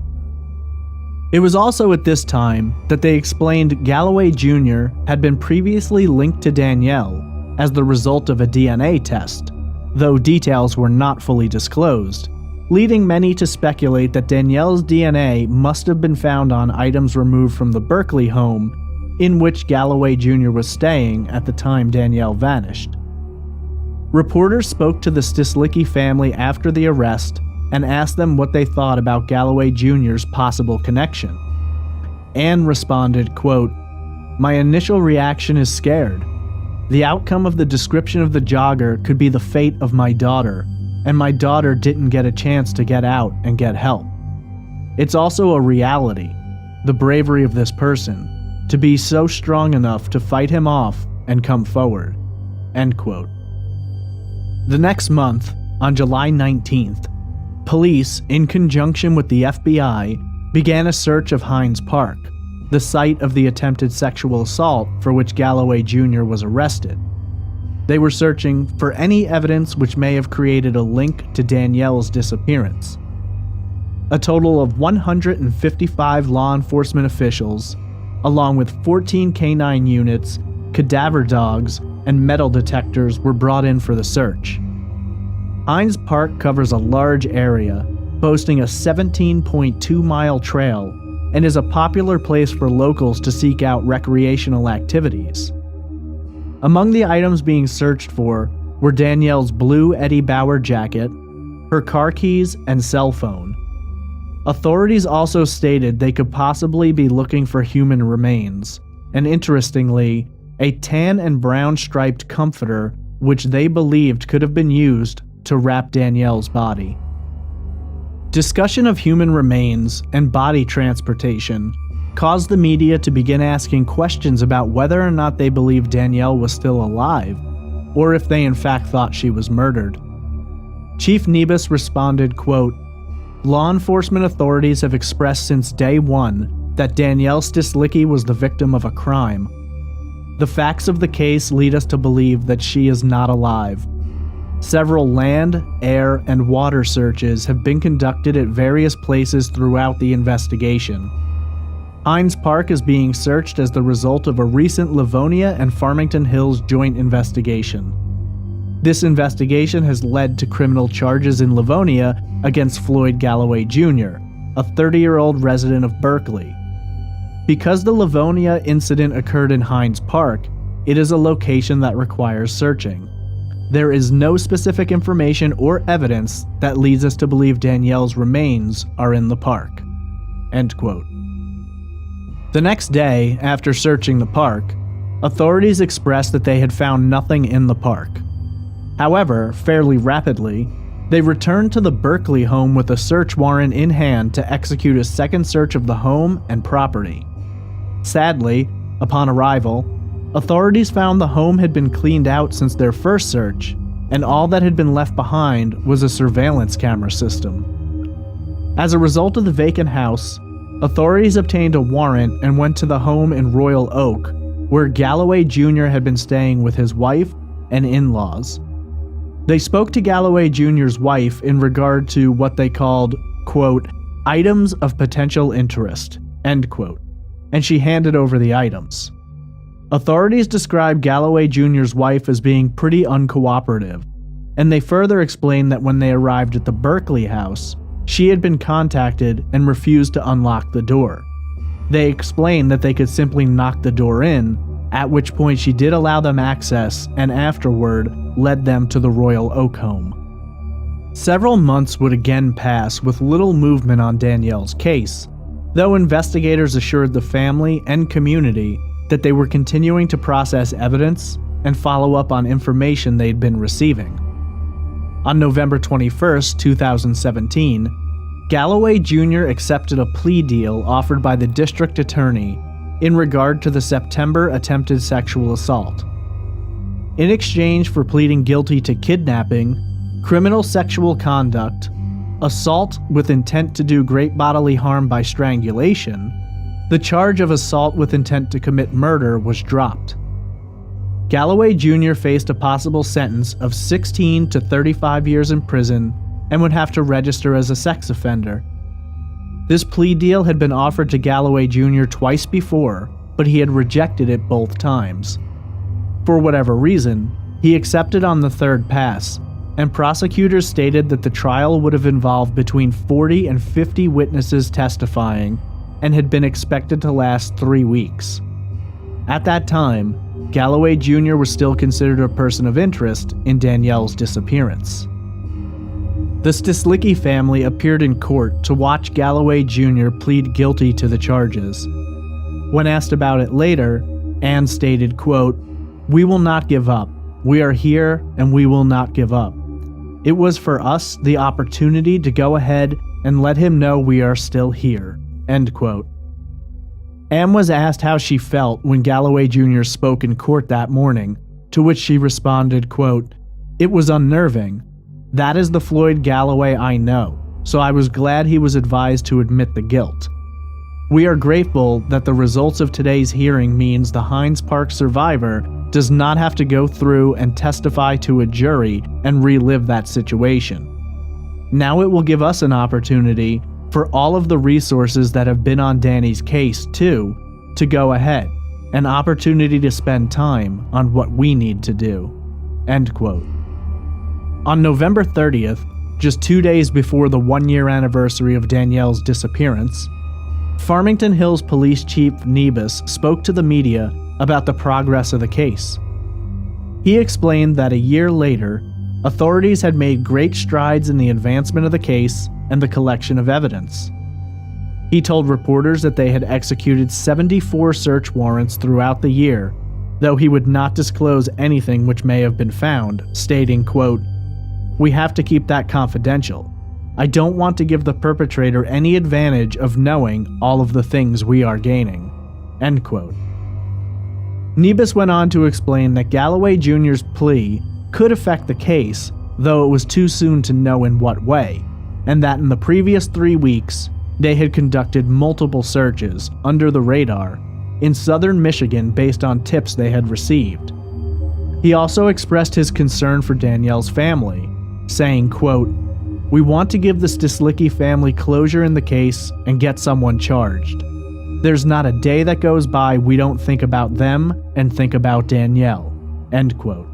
It was also at this time that they explained Galloway Jr. had been previously linked to Danielle as the result of a DNA test, though details were not fully disclosed, leading many to speculate that Danielle's DNA must have been found on items removed from the Berkeley home in which Galloway Jr. was staying at the time Danielle vanished. Reporters spoke to the Stislicki family after the arrest and asked them what they thought about Galloway Jr.'s possible connection. Anne responded, quote, "My initial reaction is scared. The outcome of the description of the jogger could be the fate of my daughter, and my daughter didn't get a chance to get out and get help. It's also a reality, the bravery of this person, to be so strong enough to fight him off and come forward." End quote. The next month, on July 19th, police, in conjunction with the FBI, began a search of Hines Park, the site of the attempted sexual assault for which Galloway Jr. was arrested. They were searching for any evidence which may have created a link to Danielle's disappearance. A total of 155 law enforcement officials, along with 14 canine units, cadaver dogs, and metal detectors were brought in for the search. Hines Park covers a large area, boasting a 17.2-mile trail, and is a popular place for locals to seek out recreational activities. Among the items being searched for were Danielle's blue Eddie Bauer jacket, her car keys, and cell phone. Authorities also stated they could possibly be looking for human remains, and interestingly, a tan and brown striped comforter which they believed could have been used to wrap Danielle's body. Discussion of human remains and body transportation caused the media to begin asking questions about whether or not they believed Danielle was still alive, or if they in fact thought she was murdered. Chief Nebus responded, quote, "Law enforcement authorities have expressed since day one that Danielle Stislicki was the victim of a crime. The facts of the case lead us to believe that she is not alive. Several land, air, and water searches have been conducted at various places throughout the investigation. Hines Park is being searched as the result of a recent Livonia and Farmington Hills joint investigation. This investigation has led to criminal charges in Livonia against Floyd Galloway Jr., a 30-year-old resident of Berkeley. Because the Livonia incident occurred in Hines Park, it is a location that requires searching. There is no specific information or evidence that leads us to believe Danielle's remains are in the park." End quote. The next day, after searching the park, authorities expressed that they had found nothing in the park. However, fairly rapidly, they returned to the Berkeley home with a search warrant in hand to execute a second search of the home and property. Sadly, upon arrival, authorities found the home had been cleaned out since their first search, and all that had been left behind was a surveillance camera system. As a result of the vacant house, authorities obtained a warrant and went to the home in Royal Oak, where Galloway Jr. had been staying with his wife and in-laws. They spoke to Galloway Jr.'s wife in regard to what they called, quote, "items of potential interest," end quote, and she handed over the items. Authorities described Galloway Jr.'s wife as being pretty uncooperative, and they further explained that when they arrived at the Berkeley house, she had been contacted and refused to unlock the door. They explained that they could simply knock the door in, at which point she did allow them access and afterward led them to the Royal Oak home. Several months would again pass with little movement on Danielle's case, though investigators assured the family and community that they were continuing to process evidence and follow up on information they'd been receiving. On November 21, 2017, Galloway Jr. accepted a plea deal offered by the district attorney in regard to the September attempted sexual assault. In exchange for pleading guilty to kidnapping, criminal sexual conduct, assault with intent to do great bodily harm by strangulation, the charge of assault with intent to commit murder was dropped. Galloway Jr. faced a possible sentence of 16 to 35 years in prison and would have to register as a sex offender. This plea deal had been offered to Galloway Jr. twice before, but he had rejected it both times. For whatever reason, he accepted on the third pass, and prosecutors stated that the trial would have involved between 40 and 50 witnesses testifying and had been expected to last 3 weeks. At that time, Galloway Jr. was still considered a person of interest in Danielle's disappearance. The Stislicki family appeared in court to watch Galloway Jr. plead guilty to the charges. When asked about it later, Anne stated, quote, "We will not give up. We are here and we will not give up. It was for us the opportunity to go ahead and let him know we are still here." End quote. Anne was asked how she felt when Galloway Jr. spoke in court that morning, to which she responded, quote, "It was unnerving. That is the Floyd Galloway I know, so I was glad he was advised to admit the guilt. We are grateful that the results of today's hearing means the Hines Park survivor does not have to go through and testify to a jury and relive that situation. Now it will give us an opportunity for all of the resources that have been on Danny's case, too, to go ahead, an opportunity to spend time on what we need to do." End quote. On November 30th, just 2 days before the 1-year anniversary of Danielle's disappearance, Farmington Hills Police Chief Nebus spoke to the media about the progress of the case. He explained that a year later, authorities had made great strides in the advancement of the case and the collection of evidence. He told reporters that they had executed 74 search warrants throughout the year, though he would not disclose anything which may have been found, stating, quote, "We have to keep that confidential. I don't want to give the perpetrator any advantage of knowing all of the things we are gaining." End quote. Nebus went on to explain that Galloway Jr.'s plea could affect the case, though it was too soon to know in what way, and that in the previous 3 weeks, they had conducted multiple searches under the radar in southern Michigan based on tips they had received. He also expressed his concern for Danielle's family, saying, quote, "We want to give the Stislicki family closure in the case and get someone charged. There's not a day that goes by we don't think about them and think about Danielle." End quote.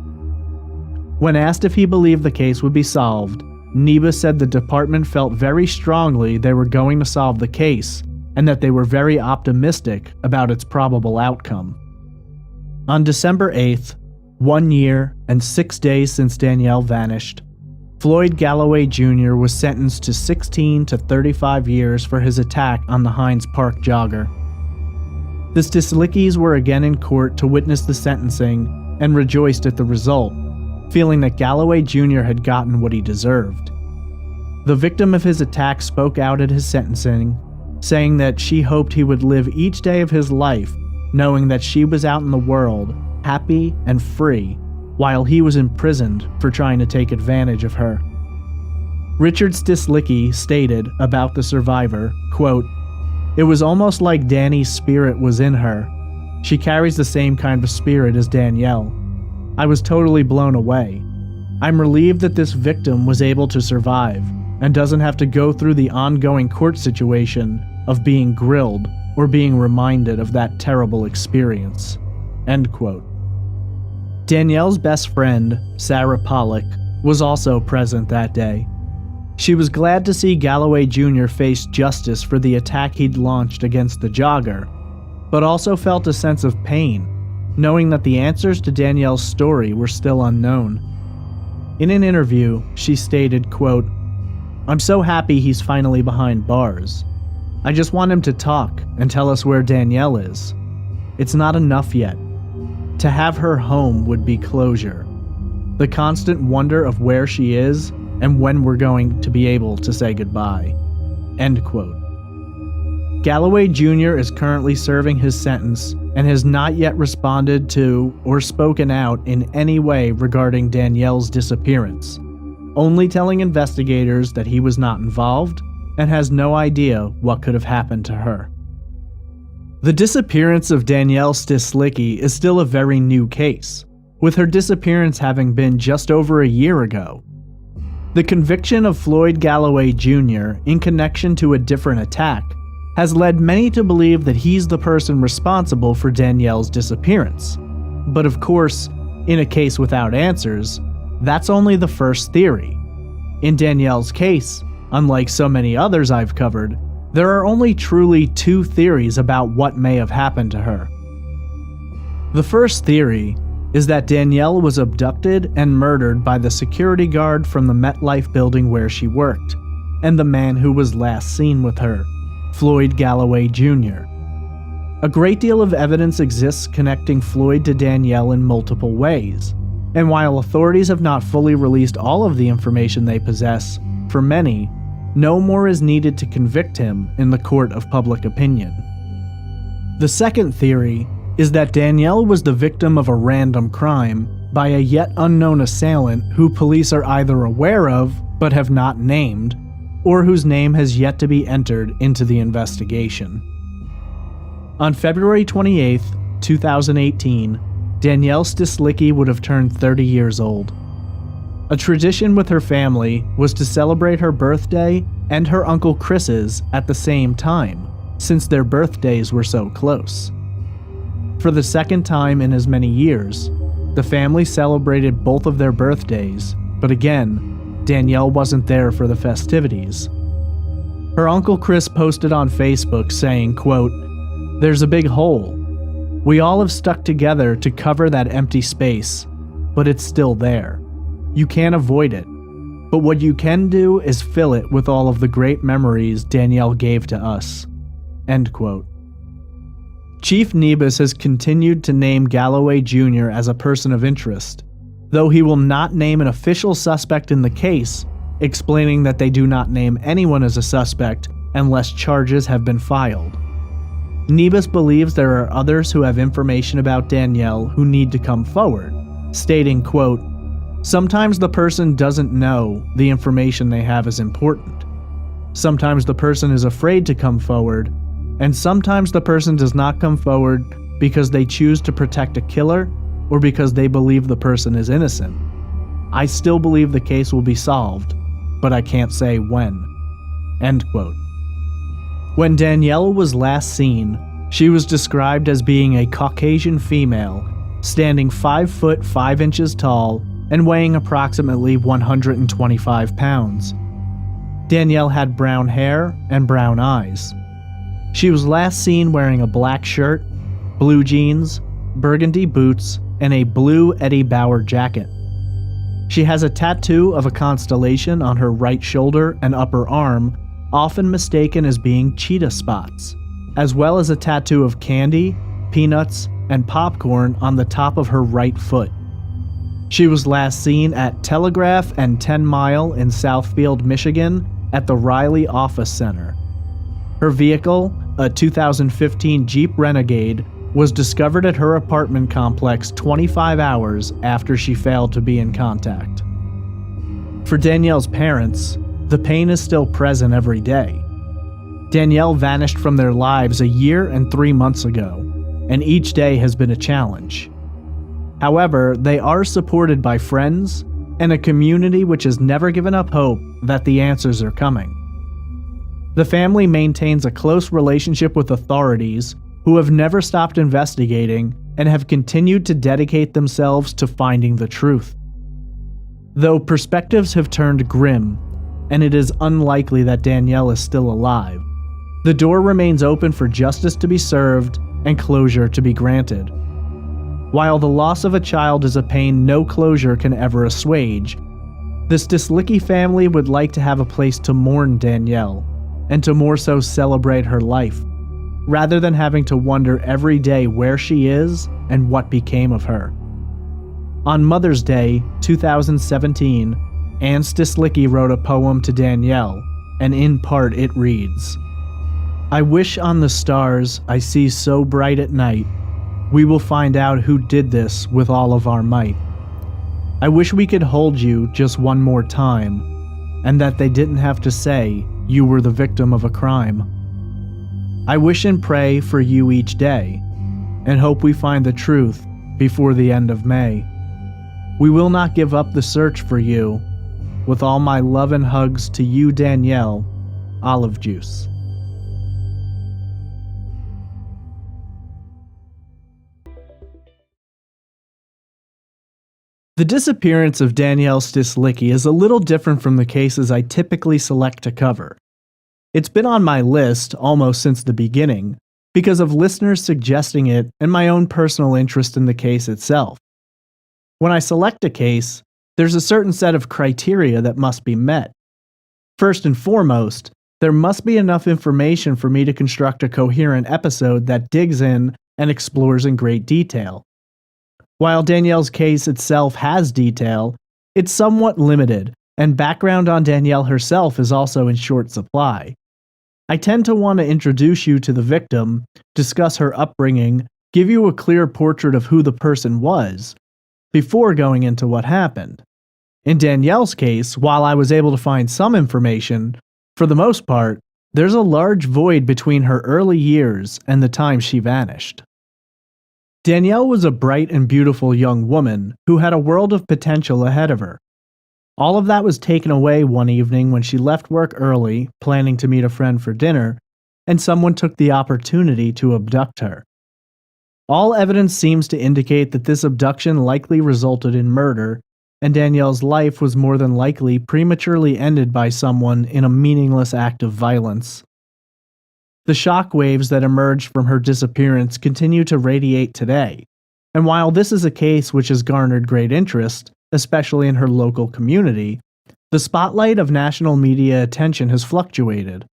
When asked if he believed the case would be solved, Nebus said the department felt very strongly they were going to solve the case and that they were very optimistic about its probable outcome. On December 8th, 1 year and 6 days since Danielle vanished, Floyd Galloway Jr. was sentenced to 16 to 35 years for his attack on the Hines Park jogger. The Stislickis were again in court to witness the sentencing and rejoiced at the result, feeling that Galloway Jr. had gotten what he deserved. The victim of his attack spoke out at his sentencing, saying that she hoped he would live each day of his life knowing that she was out in the world, happy and free, while he was imprisoned for trying to take advantage of her. Richard Stislicki stated about the survivor, quote, "It was almost like Danny's spirit was in her. She carries the same kind of spirit as Danielle. I was totally blown away. I'm relieved that this victim was able to survive and doesn't have to go through the ongoing court situation of being grilled or being reminded of that terrible experience." End quote. Danielle's best friend, Sarah Pollock, was also present that day. She was glad to see Galloway Jr. face justice for the attack he'd launched against the jogger, but also felt a sense of pain, knowing that the answers to Danielle's story were still unknown. In an interview, she stated, quote, "I'm so happy he's finally behind bars. I just want him to talk and tell us where Danielle is. It's not enough yet. To have her home would be closure. The constant wonder of where she is and when we're going to be able to say goodbye." End quote. Galloway Jr. is currently serving his sentence and has not yet responded to or spoken out in any way regarding Danielle's disappearance, only telling investigators that he was not involved and has no idea what could have happened to her. The disappearance of Danielle Stislicki is still a very new case, with her disappearance having been just over a year ago. The conviction of Floyd Galloway Jr. in connection to a different attack has led many to believe that he's the person responsible for Danielle's disappearance. But of course, in a case without answers, that's only the first theory. In Danielle's case, unlike so many others I've covered, there are only truly two theories about what may have happened to her. The first theory is that Danielle was abducted and murdered by the security guard from the MetLife building where she worked, and the man who was last seen with her, Floyd Galloway Jr. A great deal of evidence exists connecting Floyd to Danielle in multiple ways, and while authorities have not fully released all of the information they possess, for many, no more is needed to convict him in the court of public opinion. The second theory is that Danielle was the victim of a random crime by a yet unknown assailant who police are either aware of but have not named, or whose name has yet to be entered into the investigation. On February 28, 2018, Danielle Stislicki would have turned 30 years old. A tradition with her family was to celebrate her birthday and her Uncle Chris's at the same time, since their birthdays were so close. For the second time in as many years, the family celebrated both of their birthdays, but again, Danielle wasn't there for the festivities. Her Uncle Chris posted on Facebook saying, quote, "There's a big hole. We all have stuck together to cover that empty space, but it's still there. You can't avoid it, but what you can do is fill it with all of the great memories Danielle gave to us." End quote. Chief Nebus has continued to name Galloway Jr. as a person of interest, though he will not name an official suspect in the case, explaining that they do not name anyone as a suspect unless charges have been filed. Nebus believes there are others who have information about Danielle who need to come forward, stating, quote, "Sometimes the person doesn't know the information they have is important. Sometimes the person is afraid to come forward, and sometimes the person does not come forward because they choose to protect a killer or because they believe the person is innocent. I still believe the case will be solved, but I can't say when." End quote. When Danielle was last seen, she was described as being a Caucasian female, standing 5 foot 5 inches tall and weighing approximately 125 pounds. Danielle had brown hair and brown eyes. She was last seen wearing a black shirt, blue jeans, burgundy boots, and a blue Eddie Bauer jacket. She has a tattoo of a constellation on her right shoulder and upper arm, often mistaken as being cheetah spots, as well as a tattoo of candy, peanuts, and popcorn on the top of her right foot. She was last seen at Telegraph and 10 Mile in Southfield, Michigan, at the Riley Office Center. Her vehicle, a 2015 Jeep Renegade, was discovered at her apartment complex 25 hours after she failed to be in contact. For Danielle's parents, the pain is still present every day. Danielle vanished from their lives a year and 3 months ago, and each day has been a challenge. However, they are supported by friends and a community which has never given up hope that the answers are coming. The family maintains a close relationship with authorities who have never stopped investigating and have continued to dedicate themselves to finding the truth. Though perspectives have turned grim, and it is unlikely that Danielle is still alive, the door remains open for justice to be served and closure to be granted. While the loss of a child is a pain no closure can ever assuage, the Stislicki family would like to have a place to mourn Danielle, and to more so celebrate her life, rather than having to wonder every day where she is and what became of her. On Mother's Day, 2017, Ann Stislicki wrote a poem to Danielle, and in part it reads, "I wish on the stars I see so bright at night, we will find out who did this with all of our might. I wish we could hold you just one more time, and that they didn't have to say you were the victim of a crime. I wish and pray for you each day, and hope we find the truth before the end of May. We will not give up the search for you. With all my love and hugs to you, Danielle, Olive Juice." The disappearance of Danielle Stislicki is a little different from the cases I typically select to cover. It's been on my list almost since the beginning, because of listeners suggesting it and my own personal interest in the case itself. When I select a case, there's a certain set of criteria that must be met. First and foremost, there must be enough information for me to construct a coherent episode that digs in and explores in great detail. While Danielle's case itself has detail, it's somewhat limited, and background on Danielle herself is also in short supply. I tend to want to introduce you to the victim, discuss her upbringing, give you a clear portrait of who the person was, before going into what happened. In Danielle's case, while I was able to find some information, for the most part, there's a large void between her early years and the time she vanished. Danielle was a bright and beautiful young woman who had a world of potential ahead of her. All of that was taken away one evening when she left work early, planning to meet a friend for dinner, and someone took the opportunity to abduct her. All evidence seems to indicate that this abduction likely resulted in murder, and Danielle's life was more than likely prematurely ended by someone in a meaningless act of violence. The shockwaves that emerged from her disappearance continue to radiate today, and while this is a case which has garnered great interest, especially in her local community, the spotlight of national media attention has fluctuated.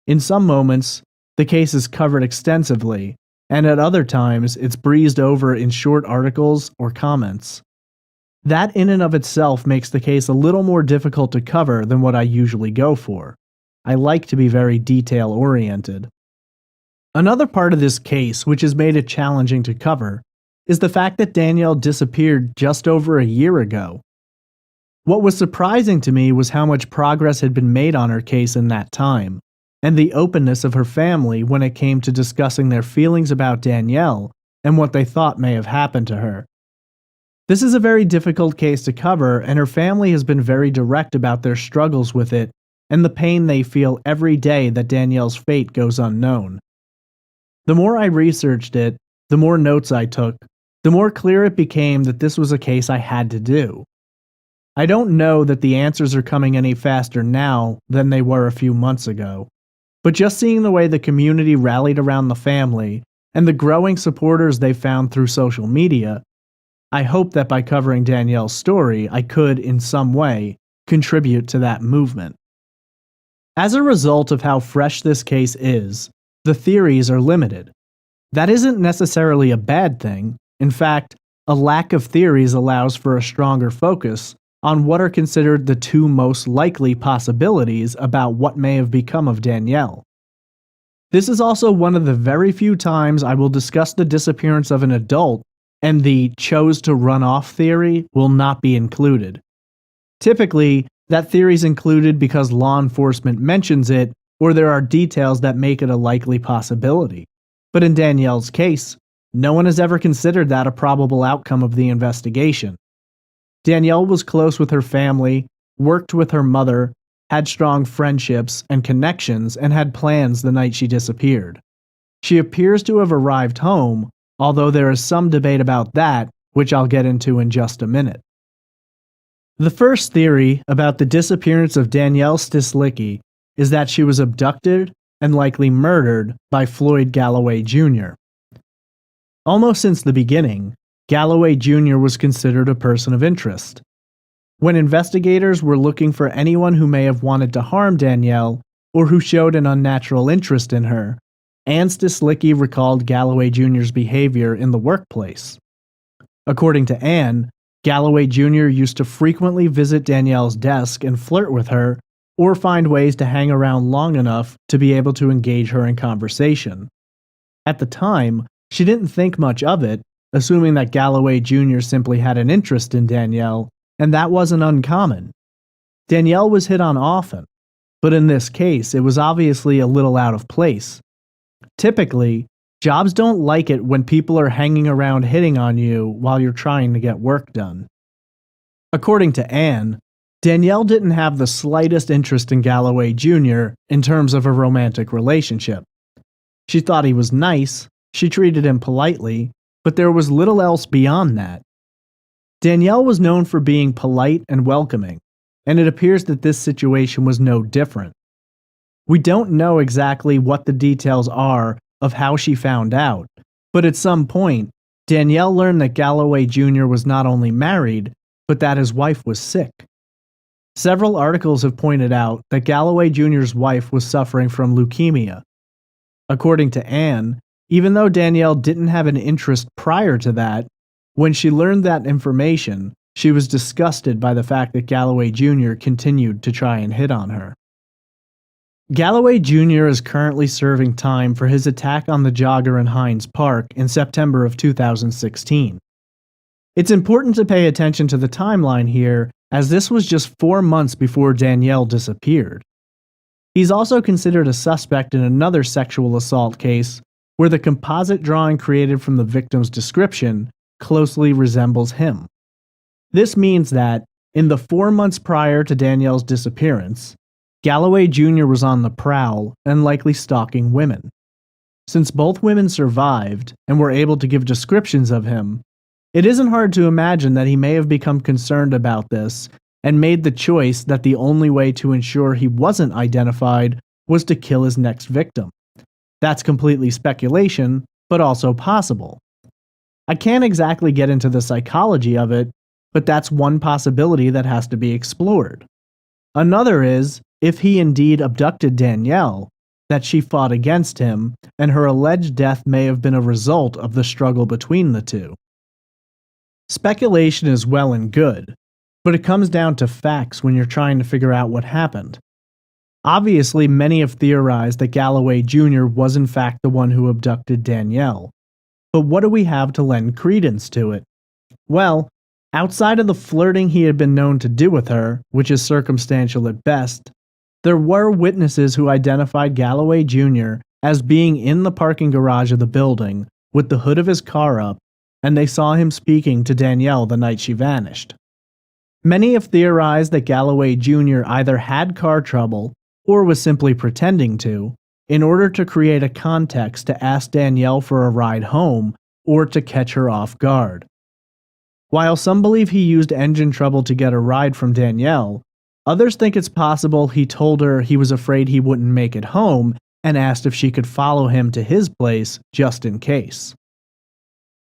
In some moments, the case is covered extensively, and at other times it's breezed over in short articles or comments. That in and of itself makes the case a little more difficult to cover than what I usually go for. I like to be very detail-oriented. Another part of this case which has made it challenging to cover is the fact that Danielle disappeared just over a year ago. What was surprising to me was how much progress had been made on her case in that time, and the openness of her family when it came to discussing their feelings about Danielle and what they thought may have happened to her. This is a very difficult case to cover, and her family has been very direct about their struggles with it and the pain they feel every day that Danielle's fate goes unknown. The more I researched it, the more notes I took, the more clear it became that this was a case I had to do. I don't know that the answers are coming any faster now than they were a few months ago, but just seeing the way the community rallied around the family and the growing supporters they found through social media, I hope that by covering Danielle's story, I could, in some way, contribute to that movement. As a result of how fresh this case is, the theories are limited. That isn't necessarily a bad thing. In fact, a lack of theories allows for a stronger focus on what are considered the two most likely possibilities about what may have become of Danielle. This is also one of the very few times I will discuss the disappearance of an adult, and the chose to run off theory will not be included. Typically, that theory is included because law enforcement mentions it, or there are details that make it a likely possibility. But in Danielle's case, no one has ever considered that a probable outcome of the investigation. Danielle was close with her family, worked with her mother, had strong friendships and connections, and had plans the night she disappeared. She appears to have arrived home, although there is some debate about that, which I'll get into in just a minute. The first theory about the disappearance of Danielle Stislicki is that she was abducted and likely murdered by Floyd Galloway Jr. Almost since the beginning, Galloway Jr. was considered a person of interest. When investigators were looking for anyone who may have wanted to harm Danielle or who showed an unnatural interest in her, Ann Stislicki recalled Galloway Jr.'s behavior in the workplace. According to Ann, Galloway Jr. used to frequently visit Danielle's desk and flirt with her, or find ways to hang around long enough to be able to engage her in conversation. At the time, she didn't think much of it, assuming that Galloway Jr. simply had an interest in Danielle, and that wasn't uncommon. Danielle was hit on often, but in this case, it was obviously a little out of place. Typically, jobs don't like it when people are hanging around hitting on you while you're trying to get work done. According to Ann, Danielle didn't have the slightest interest in Galloway Jr. in terms of a romantic relationship. She thought he was nice, she treated him politely, but there was little else beyond that. Danielle was known for being polite and welcoming, and it appears that this situation was no different. We don't know exactly what the details are of how she found out, but at some point, Danielle learned that Galloway Jr. was not only married, but that his wife was sick. Several articles have pointed out that Galloway Jr.'s wife was suffering from leukemia. According to Ann, even though Danielle didn't have an interest prior to that, when she learned that information, she was disgusted by the fact that Galloway Jr. continued to try and hit on her. Galloway Jr. is currently serving time for his attack on the jogger in Hines Park in September of 2016. It's important to pay attention to the timeline here, as this was just 4 months before Danielle disappeared. He's also considered a suspect in another sexual assault case where the composite drawing created from the victim's description closely resembles him. This means that, in the 4 months prior to Danielle's disappearance, Galloway Jr. was on the prowl and likely stalking women. Since both women survived and were able to give descriptions of him, it isn't hard to imagine that he may have become concerned about this and made the choice that the only way to ensure he wasn't identified was to kill his next victim. That's completely speculation, but also possible. I can't exactly get into the psychology of it, but that's one possibility that has to be explored. Another is, if he indeed abducted Danielle, that she fought against him, and her alleged death may have been a result of the struggle between the two. Speculation is well and good, but it comes down to facts when you're trying to figure out what happened. Obviously, many have theorized that Galloway Jr. was in fact the one who abducted Danielle. But what do we have to lend credence to it? Well, outside of the flirting he had been known to do with her, which is circumstantial at best, there were witnesses who identified Galloway Jr. as being in the parking garage of the building with the hood of his car up, and they saw him speaking to Danielle the night she vanished. Many have theorized that Galloway Jr. either had car trouble or was simply pretending to, in order to create a context to ask Danielle for a ride home or to catch her off guard. While some believe he used engine trouble to get a ride from Danielle, others think it's possible he told her he was afraid he wouldn't make it home and asked if she could follow him to his place just in case.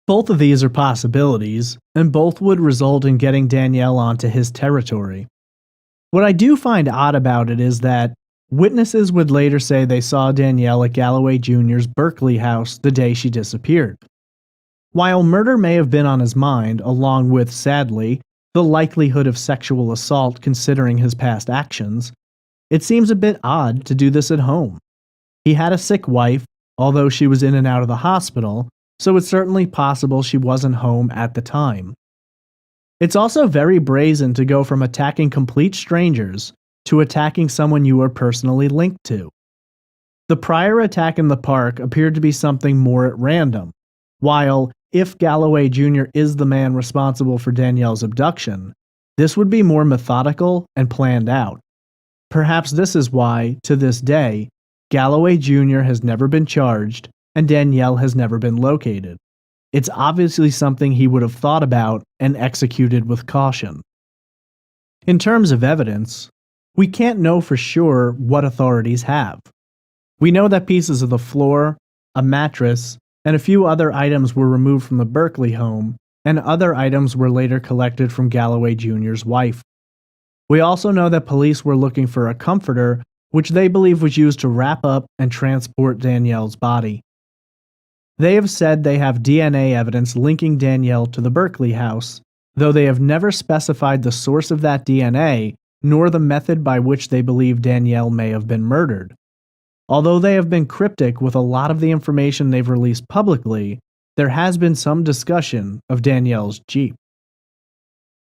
Both of these are possibilities, and both would result in getting Danielle onto his territory. What I do find odd about it is that witnesses would later say they saw Danielle at Galloway Jr.'s Berkeley house the day she disappeared. While murder may have been on his mind, along with, sadly, the likelihood of sexual assault considering his past actions, it seems a bit odd to do this at home. He had a sick wife, although she was in and out of the hospital, so it's certainly possible she wasn't home at the time. It's also very brazen to go from attacking complete strangers to attacking someone you are personally linked to. The prior attack in the park appeared to be something more at random, while, if Galloway Jr. is the man responsible for Danielle's abduction, this would be more methodical and planned out. Perhaps this is why, to this day, Galloway Jr. has never been charged and Danielle has never been located. It's obviously something he would have thought about and executed with caution. In terms of evidence, we can't know for sure what authorities have. We know that pieces of the floor, a mattress, and a few other items were removed from the Berkeley home, and other items were later collected from Galloway Jr.'s wife. We also know that police were looking for a comforter, which they believe was used to wrap up and transport Danielle's body. They have said they have DNA evidence linking Danielle to the Berkeley house, though they have never specified the source of that DNA, nor the method by which they believe Danielle may have been murdered. Although they have been cryptic with a lot of the information they've released publicly, there has been some discussion of Danielle's Jeep.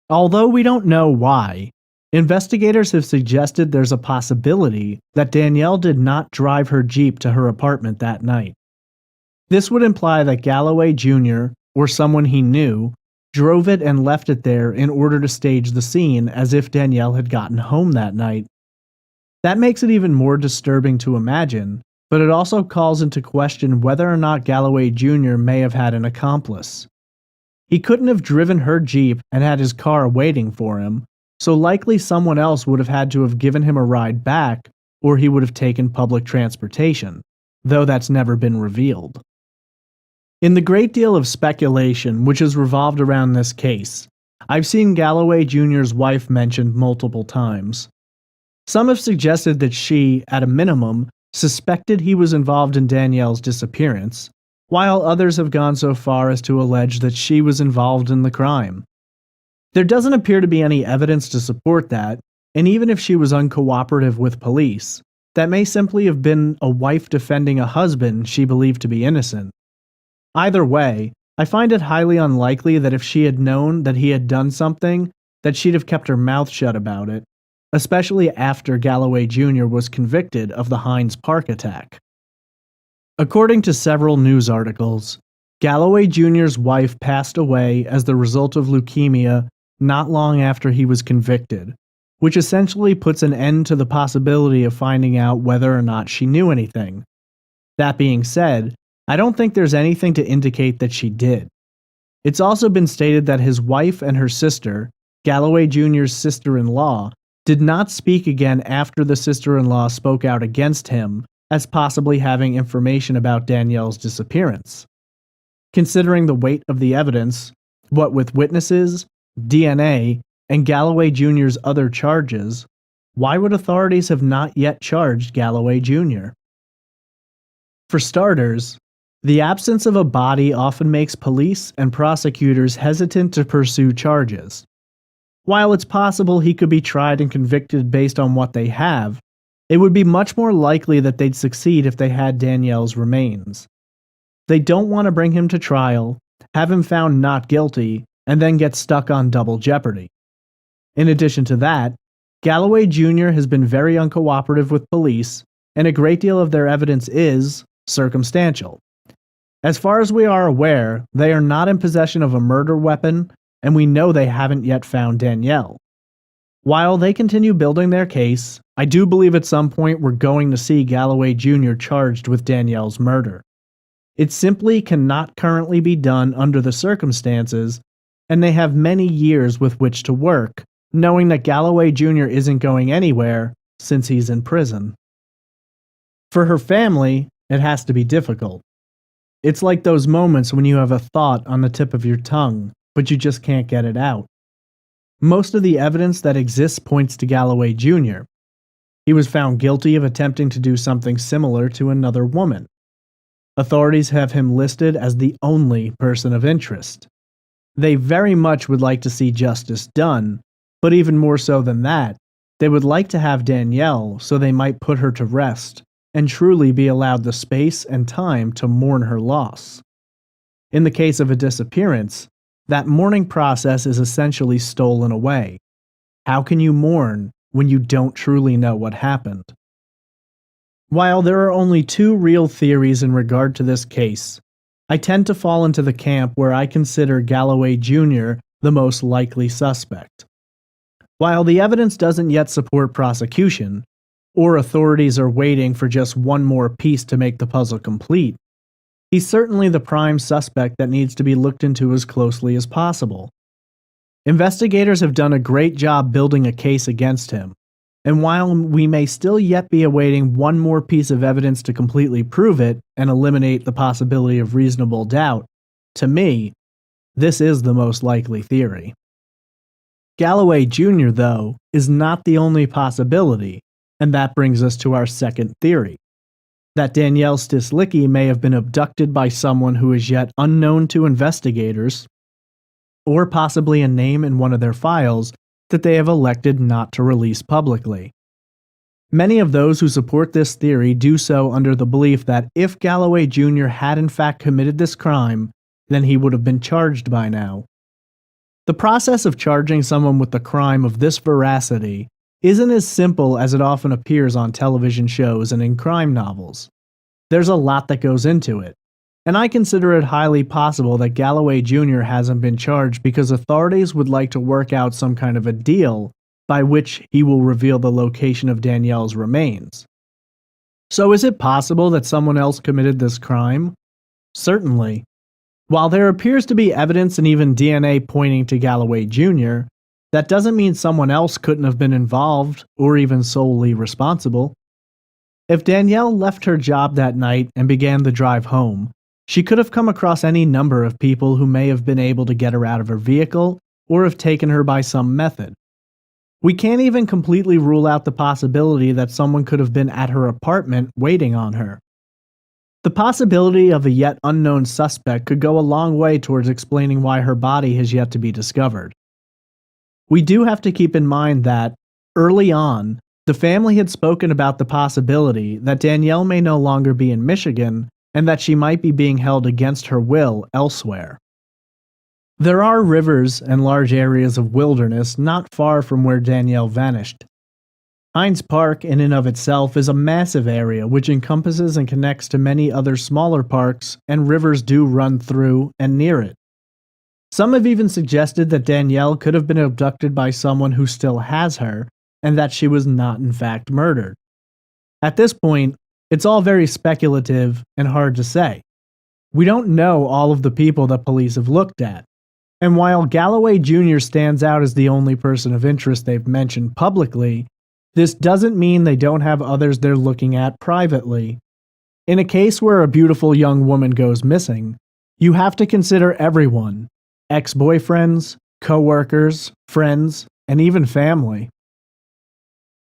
Although we don't know why, investigators have suggested there's a possibility that Danielle did not drive her Jeep to her apartment that night. This would imply that Galloway Jr., or someone he knew, drove it and left it there in order to stage the scene as if Danielle had gotten home that night. That makes it even more disturbing to imagine, but it also calls into question whether or not Galloway Jr. may have had an accomplice. He couldn't have driven her Jeep and had his car waiting for him, so likely someone else would have had to have given him a ride back, or he would have taken public transportation, though that's never been revealed. In the great deal of speculation which has revolved around this case, I've seen Galloway Jr.'s wife mentioned multiple times. Some have suggested that she, at a minimum, suspected he was involved in Danielle's disappearance, while others have gone so far as to allege that she was involved in the crime. There doesn't appear to be any evidence to support that, and even if she was uncooperative with police, that may simply have been a wife defending a husband she believed to be innocent. Either way, I find it highly unlikely that if she had known that he had done something, that she'd have kept her mouth shut about it, especially after Galloway Jr. was convicted of the Hines Park attack. According to several news articles, Galloway Jr.'s wife passed away as the result of leukemia not long after he was convicted, which essentially puts an end to the possibility of finding out whether or not she knew anything. That being said, I don't think there's anything to indicate that she did. It's also been stated that his wife and her sister, Galloway Jr.'s sister-in-law, did not speak again after the sister-in-law spoke out against him as possibly having information about Danielle's disappearance. Considering the weight of the evidence, what with witnesses, DNA, and Galloway Jr.'s other charges, why would authorities have not yet charged Galloway Jr.? For starters, the absence of a body often makes police and prosecutors hesitant to pursue charges. While it's possible he could be tried and convicted based on what they have, it would be much more likely that they'd succeed if they had Danielle's remains. They don't want to bring him to trial, have him found not guilty, and then get stuck on double jeopardy. In addition to that, Galloway Jr. has been very uncooperative with police, and a great deal of their evidence is circumstantial. As far as we are aware, they are not in possession of a murder weapon, and we know they haven't yet found Danielle. While they continue building their case, I do believe at some point we're going to see Galloway Jr. charged with Danielle's murder. It simply cannot currently be done under the circumstances, and they have many years with which to work, knowing that Galloway Jr. isn't going anywhere since he's in prison. For her family, it has to be difficult. It's like those moments when you have a thought on the tip of your tongue, but you just can't get it out. Most of the evidence that exists points to Galloway Jr. He was found guilty of attempting to do something similar to another woman. Authorities have him listed as the only person of interest. They very much would like to see justice done, but even more so than that, they would like to have Danielle so they might put her to rest and truly be allowed the space and time to mourn her loss. In the case of a disappearance, that mourning process is essentially stolen away. How can you mourn when you don't truly know what happened? While there are only two real theories in regard to this case, I tend to fall into the camp where I consider Galloway Jr. the most likely suspect. While the evidence doesn't yet support prosecution, or authorities are waiting for just one more piece to make the puzzle complete, he's certainly the prime suspect that needs to be looked into as closely as possible. Investigators have done a great job building a case against him, and while we may still yet be awaiting one more piece of evidence to completely prove it and eliminate the possibility of reasonable doubt, to me, this is the most likely theory. Galloway Jr., though, is not the only possibility, and that brings us to our second theory, that Danielle Stislicki may have been abducted by someone who is yet unknown to investigators, or possibly a name in one of their files that they have elected not to release publicly. Many of those who support this theory do so under the belief that if Galloway Jr. had in fact committed this crime, then he would have been charged by now. The process of charging someone with the crime of this veracity isn't as simple as it often appears on television shows and in crime novels. There's a lot that goes into it, and I consider it highly possible that Galloway Jr. hasn't been charged because authorities would like to work out some kind of a deal by which he will reveal the location of Danielle's remains. So is it possible that someone else committed this crime? Certainly. While there appears to be evidence and even DNA pointing to Galloway Jr., that doesn't mean someone else couldn't have been involved or even solely responsible. If Danielle left her job that night and began the drive home, she could have come across any number of people who may have been able to get her out of her vehicle or have taken her by some method. We can't even completely rule out the possibility that someone could have been at her apartment waiting on her. The possibility of a yet unknown suspect could go a long way towards explaining why her body has yet to be discovered. We do have to keep in mind that, early on, the family had spoken about the possibility that Danielle may no longer be in Michigan and that she might be being held against her will elsewhere. There are rivers and large areas of wilderness not far from where Danielle vanished. Hines Park in and of itself is a massive area which encompasses and connects to many other smaller parks, and rivers do run through and near it. Some have even suggested that Danielle could have been abducted by someone who still has her, and that she was not in fact murdered. At this point, it's all very speculative and hard to say. We don't know all of the people that police have looked at, and while Galloway Jr. stands out as the only person of interest they've mentioned publicly, this doesn't mean they don't have others they're looking at privately. In a case where a beautiful young woman goes missing, you have to consider everyone: ex-boyfriends, co-workers, friends, and even family.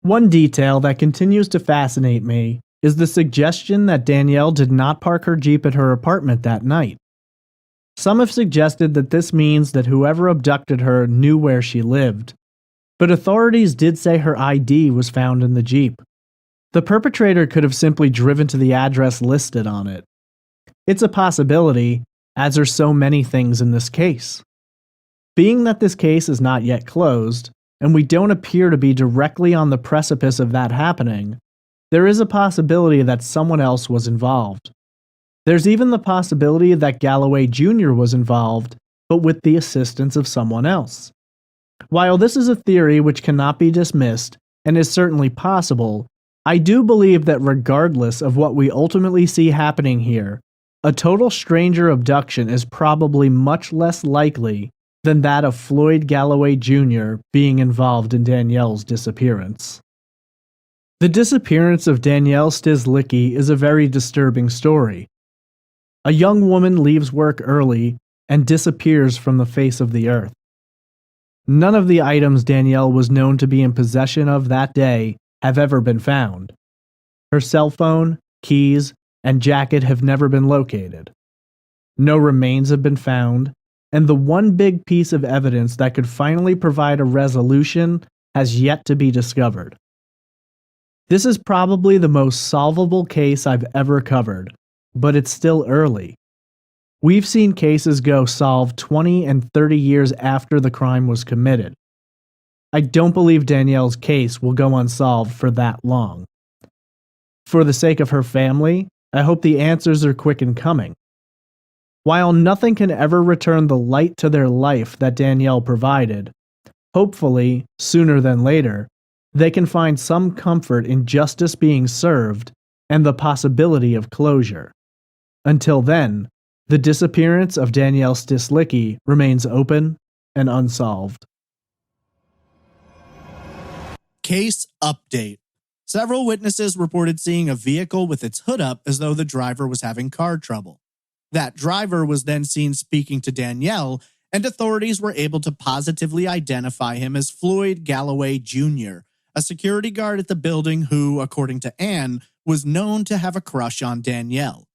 One detail that continues to fascinate me is the suggestion that Danielle did not park her Jeep at her apartment that night. Some have suggested that this means that whoever abducted her knew where she lived, but authorities did say her ID was found in the Jeep. The perpetrator could have simply driven to the address listed on it. It's a possibility, as are so many things in this case. Being that this case is not yet closed, and we don't appear to be directly on the precipice of that happening, there is a possibility that someone else was involved. There's even the possibility that Galloway Jr. was involved, but with the assistance of someone else. While this is a theory which cannot be dismissed, and is certainly possible, I do believe that regardless of what we ultimately see happening here, a total stranger abduction is probably much less likely than that of Floyd Galloway Jr. being involved in Danielle's disappearance. The disappearance of Danielle Stislicki is a very disturbing story. A young woman leaves work early and disappears from the face of the earth. None of the items Danielle was known to be in possession of that day have ever been found. Her cell phone, keys, and jacket have never been located. No remains have been found, and the one big piece of evidence that could finally provide a resolution has yet to be discovered. This is probably the most solvable case I've ever covered, but it's still early. We've seen cases go solved 20 and 30 years after the crime was committed. I don't believe Danielle's case will go unsolved for that long. For the sake of her family, I hope the answers are quick in coming. While nothing can ever return the light to their life that Danielle provided, hopefully, sooner than later, they can find some comfort in justice being served and the possibility of closure. Until then, the disappearance of Danielle Stislicki remains open and unsolved. Case update. Several witnesses reported seeing a vehicle with its hood up as though the driver was having car trouble. That driver was then seen speaking to Danielle, and authorities were able to positively identify him as Floyd Galloway Jr., a security guard at the building who, according to Anne, was known to have a crush on Danielle.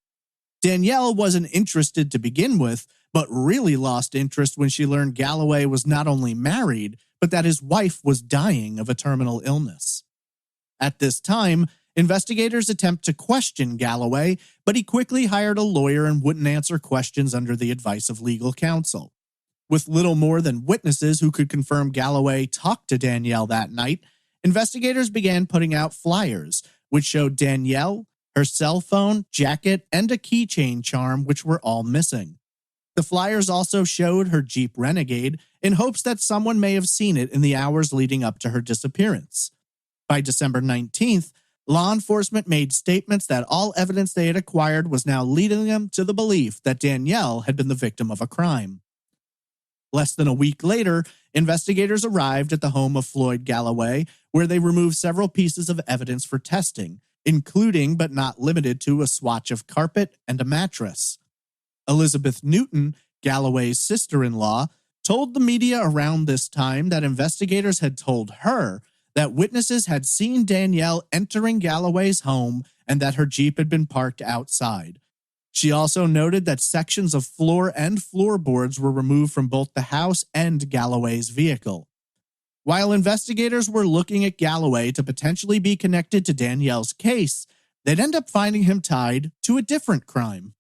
Danielle wasn't interested to begin with, but really lost interest when she learned Galloway was not only married, but that his wife was dying of a terminal illness. At this time, investigators attempt to question Galloway, but he quickly hired a lawyer and wouldn't answer questions under the advice of legal counsel. With little more than witnesses who could confirm Galloway talked to Danielle that night, investigators began putting out flyers, which showed Danielle, her cell phone, jacket, and a keychain charm, which were all missing. The flyers also showed her Jeep Renegade in hopes that someone may have seen it in the hours leading up to her disappearance. By December 19th, law enforcement made statements that all evidence they had acquired was now leading them to the belief that Danielle had been the victim of a crime. Less than a week later, investigators arrived at the home of Floyd Galloway, where they removed several pieces of evidence for testing, including but not limited to a swatch of carpet and a mattress. Elizabeth Newton, Galloway's sister-in-law, told the media around this time that investigators had told her that witnesses had seen Danielle entering Galloway's home and that her Jeep had been parked outside. She also noted that sections of floor and floorboards were removed from both the house and Galloway's vehicle. While investigators were looking at Galloway to potentially be connected to Danielle's case, they'd end up finding him tied to a different crime.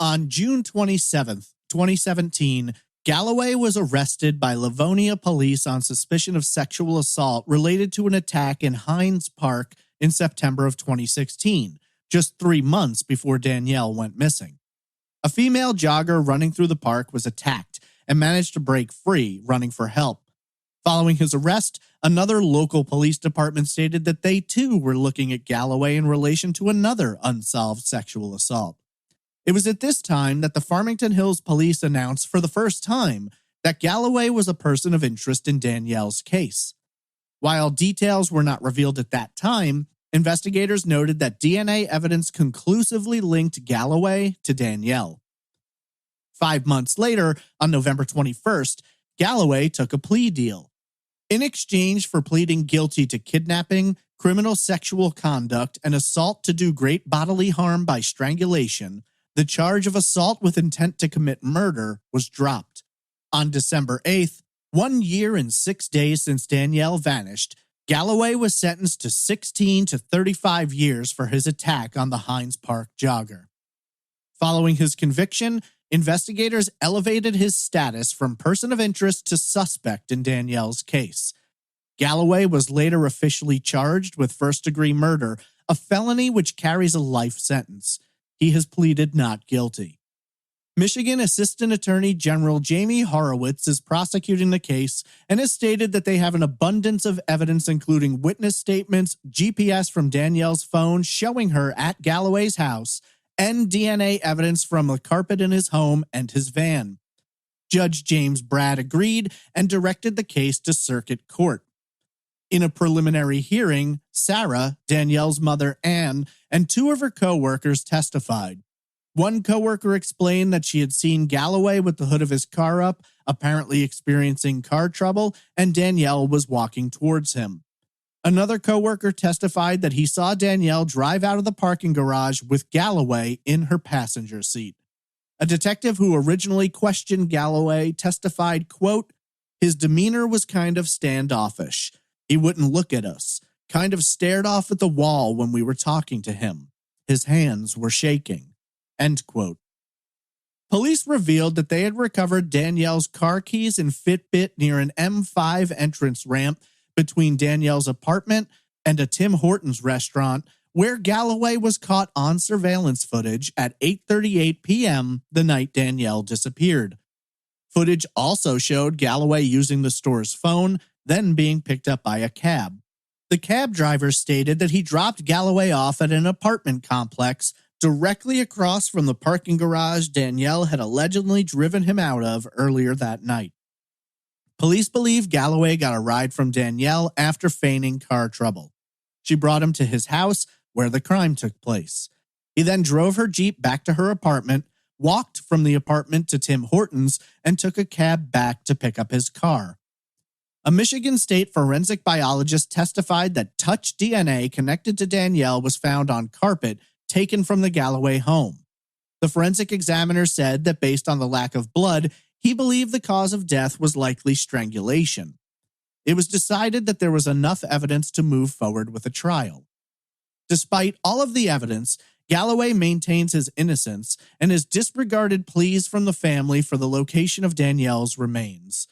On June 27, 2017, Galloway was arrested by Livonia police on suspicion of sexual assault related to an attack in Hines Park in September of 2016, just 3 months before Danielle went missing. A female jogger running through the park was attacked and managed to break free, running for help. Following his arrest, another local police department stated that they too were looking at Galloway in relation to another unsolved sexual assault. It was at this time that the Farmington Hills police announced for the first time that Galloway was a person of interest in Danielle's case. While details were not revealed at that time, investigators noted that DNA evidence conclusively linked Galloway to Danielle. 5 months later, on November 21st, Galloway took a plea deal. In exchange for pleading guilty to kidnapping, criminal sexual conduct, and assault to do great bodily harm by strangulation, the charge of assault with intent to commit murder was dropped. On December 8th, 1 year and 6 days since Danielle vanished, Galloway was sentenced to 16 to 35 years for his attack on the Hines Park jogger. Following his conviction, investigators elevated his status from person of interest to suspect in Danielle's case. Galloway was later officially charged with first-degree murder, a felony which carries a life sentence. He has pleaded not guilty. Michigan Assistant Attorney General Jamie Horowitz is prosecuting the case and has stated that they have an abundance of evidence including witness statements, GPS from Danielle's phone showing her at Galloway's house, and DNA evidence from the carpet in his home and his van. Judge James Brad agreed and directed the case to circuit court. In a preliminary hearing, Sarah, Danielle's mother Anne, and two of her co-workers testified. One co-worker explained that she had seen Galloway with the hood of his car up, apparently experiencing car trouble, and Danielle was walking towards him. Another co-worker testified that he saw Danielle drive out of the parking garage with Galloway in her passenger seat. A detective who originally questioned Galloway testified, quote, "His demeanor was kind of standoffish. He wouldn't look at us, kind of stared off at the wall when we were talking to him. His hands were shaking." End quote. Police revealed that they had recovered Danielle's car keys and Fitbit near an M5 entrance ramp between Danielle's apartment and a Tim Hortons restaurant, where Galloway was caught on surveillance footage at 8:38 p.m. the night Danielle disappeared. Footage also showed Galloway using the store's phone, then being picked up by a cab. The cab driver stated that he dropped Galloway off at an apartment complex directly across from the parking garage Danielle had allegedly driven him out of earlier that night. Police believe Galloway got a ride from Danielle after feigning car trouble. She brought him to his house where the crime took place. He then drove her Jeep back to her apartment, walked from the apartment to Tim Hortons, and took a cab back to pick up his car. A Michigan State forensic biologist testified that touch DNA connected to Danielle was found on carpet taken from the Galloway home. The forensic examiner said that based on the lack of blood, he believed the cause of death was likely strangulation. It was decided that there was enough evidence to move forward with a trial. Despite all of the evidence, Galloway maintains his innocence and has disregarded pleas from the family for the location of Danielle's remains.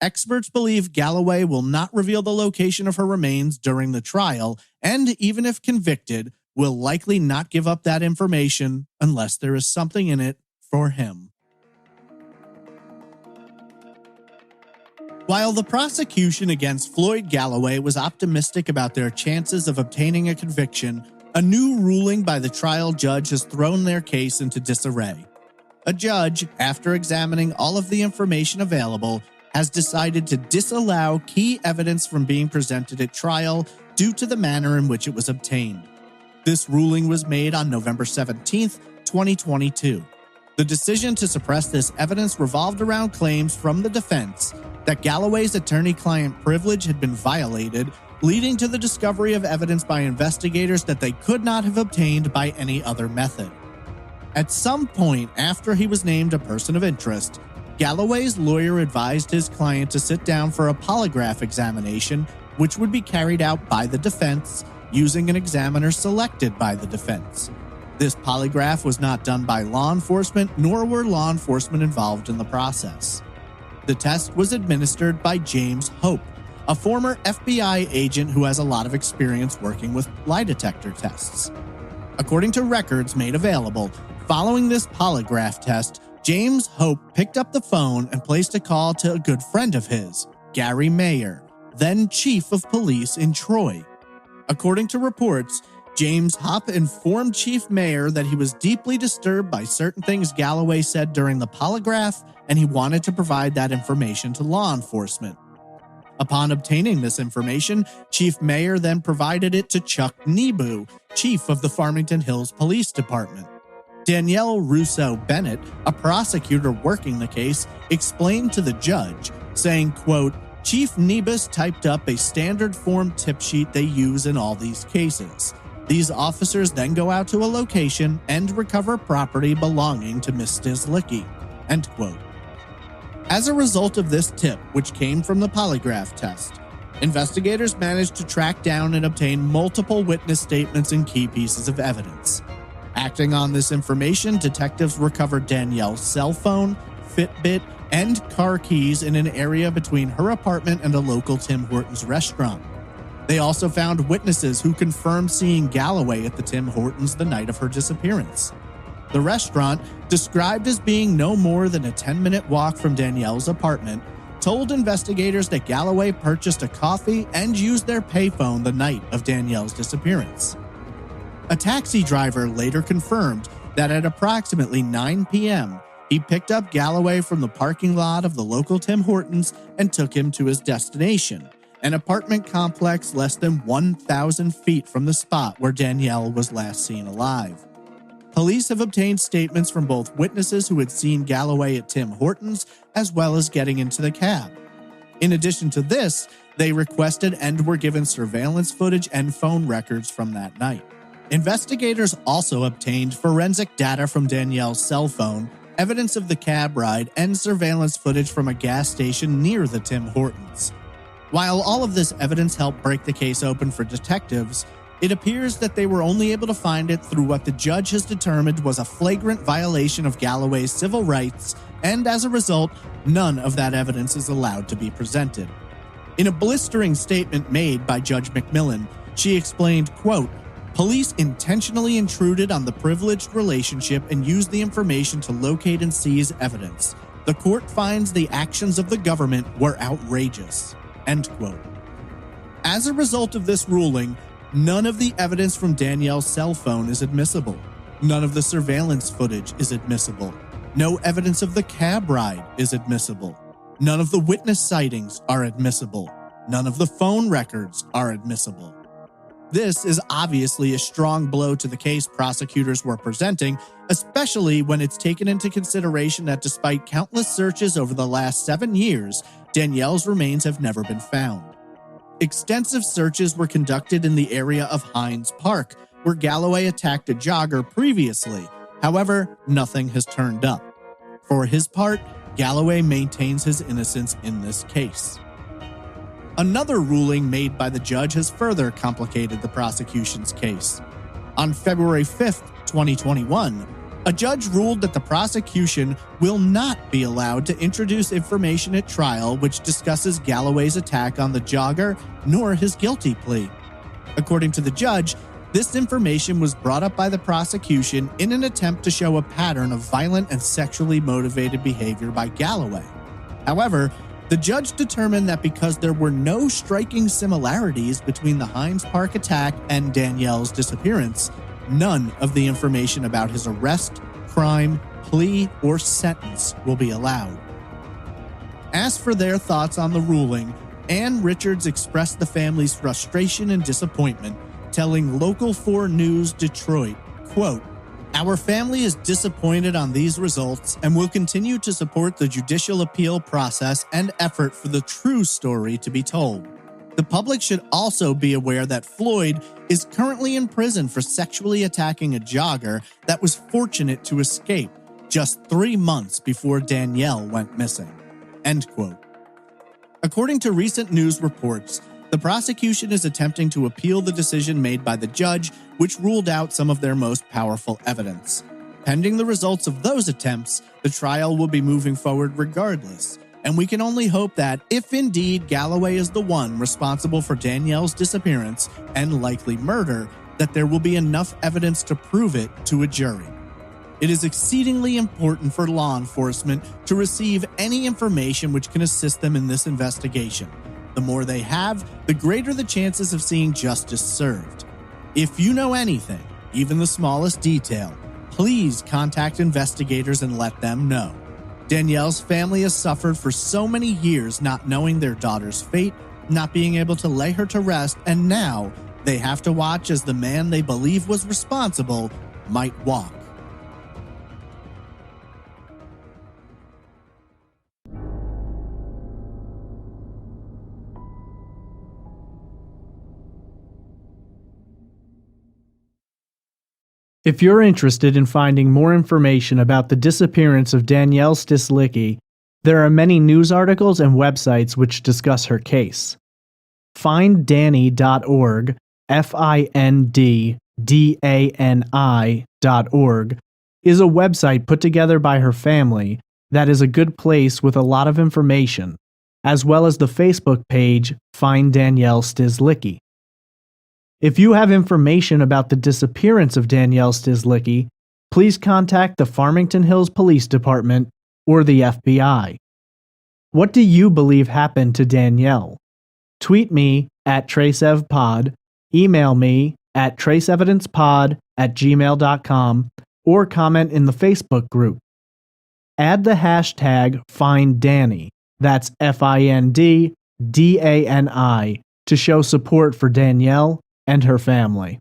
Experts believe Galloway will not reveal the location of her remains during the trial, and even if convicted, will likely not give up that information unless there is something in it for him. While the prosecution against Floyd Galloway was optimistic about their chances of obtaining a conviction, a new ruling by the trial judge has thrown their case into disarray. A judge, after examining all of the information available, has decided to disallow key evidence from being presented at trial due to the manner in which it was obtained. This ruling was made on November 17, 2022. The decision to suppress this evidence revolved around claims from the defense that Galloway's attorney-client privilege had been violated, leading to the discovery of evidence by investigators that they could not have obtained by any other method. At some point after he was named a person of interest, Galloway's lawyer advised his client to sit down for a polygraph examination, which would be carried out by the defense using an examiner selected by the defense. This polygraph was not done by law enforcement, nor were law enforcement involved in the process. The test was administered by James Hope, a former FBI agent who has a lot of experience working with lie detector tests. According to records made available, following this polygraph test, James Hope picked up the phone and placed a call to a good friend of his, Gary Mayer, then chief of police in Troy. According to reports, James Hope informed Chief Mayer that he was deeply disturbed by certain things Galloway said during the polygraph, and he wanted to provide that information to law enforcement. Upon obtaining this information, Chief Mayer then provided it to Chuck Nebu, chief of the Farmington Hills Police Department. Danielle Russo Bennett, a prosecutor working the case, explained to the judge, saying, quote, "Chief Nebus typed up a standard form tip sheet they use in all these cases. These officers then go out to a location and recover property belonging to Ms. Stislicki." End quote. As a result of this tip, which came from the polygraph test, investigators managed to track down and obtain multiple witness statements and key pieces of evidence. Acting on this information, detectives recovered Danielle's cell phone, Fitbit, and car keys in an area between her apartment and a local Tim Hortons restaurant. They also found witnesses who confirmed seeing Galloway at the Tim Hortons the night of her disappearance. The restaurant, described as being no more than a 10-minute walk from Danielle's apartment, told investigators that Galloway purchased a coffee and used their payphone the night of Danielle's disappearance. A taxi driver later confirmed that at approximately 9 p.m., he picked up Galloway from the parking lot of the local Tim Hortons and took him to his destination, an apartment complex less than 1,000 feet from the spot where Danielle was last seen alive. Police have obtained statements from both witnesses who had seen Galloway at Tim Hortons, as well as getting into the cab. In addition to this, they requested and were given surveillance footage and phone records from that night. Investigators also obtained forensic data from Danielle's cell phone, evidence of the cab ride, and surveillance footage from a gas station near the Tim Hortons. While all of this evidence helped break the case open for detectives, it appears that they were only able to find it through what the judge has determined was a flagrant violation of Galloway's civil rights, and as a result, none of that evidence is allowed to be presented. In a blistering statement made by Judge McMillan, she explained, quote, "Police intentionally intruded on the privileged relationship and used the information to locate and seize evidence. The court finds the actions of the government were outrageous." End quote. As a result of this ruling, none of the evidence from Danielle's cell phone is admissible. None of the surveillance footage is admissible. No evidence of the cab ride is admissible. None of the witness sightings are admissible. None of the phone records are admissible. This is obviously a strong blow to the case prosecutors were presenting, especially when it's taken into consideration that despite countless searches over the last 7 years, Danielle's remains have never been found. Extensive searches were conducted in the area of Hines Park, where Galloway attacked a jogger previously. However, nothing has turned up. For his part, Galloway maintains his innocence in this case. Another ruling made by the judge has further complicated the prosecution's case. On February 5th, 2021, a judge ruled that the prosecution will not be allowed to introduce information at trial which discusses Galloway's attack on the jogger nor his guilty plea. According to the judge, this information was brought up by the prosecution in an attempt to show a pattern of violent and sexually motivated behavior by Galloway. However, the judge determined that because there were no striking similarities between the Hines Park attack and Danielle's disappearance, none of the information about his arrest, crime, plea, or sentence will be allowed. As for their thoughts on the ruling, Ann Richards expressed the family's frustration and disappointment, telling Local 4 News Detroit, quote, "Our family is disappointed on these results and will continue to support the judicial appeal process and effort for the true story to be told. The public should also be aware that Floyd is currently in prison for sexually attacking a jogger that was fortunate to escape just 3 months before Danielle went missing." End quote. According to recent news reports, the prosecution is attempting to appeal the decision made by the judge, which ruled out some of their most powerful evidence. Pending the results of those attempts, the trial will be moving forward regardless, and we can only hope that, if indeed Galloway is the one responsible for Danielle's disappearance and likely murder, that there will be enough evidence to prove it to a jury. It is exceedingly important for law enforcement to receive any information which can assist them in this investigation. The more they have, the greater the chances of seeing justice served. If you know anything, even the smallest detail, please contact investigators and let them know. Danielle's family has suffered for so many years not knowing their daughter's fate, not being able to lay her to rest, and now they have to watch as the man they believe was responsible might walk. If you're interested in finding more information about the disappearance of Danielle Stislicki, there are many news articles and websites which discuss her case. FindDani.org, FINDDANI.org, is a website put together by her family that is a good place with a lot of information, as well as the Facebook page Find Danielle Stislicki. If you have information about the disappearance of Danielle Stislicki, please contact the Farmington Hills Police Department or the FBI. What do you believe happened to Danielle? Tweet me at traceevpod, email me at traceevidencepod@gmail.com, or comment in the Facebook group. Add the hashtag FindDani, that's FIND DANI, to show support for Danielle and her family.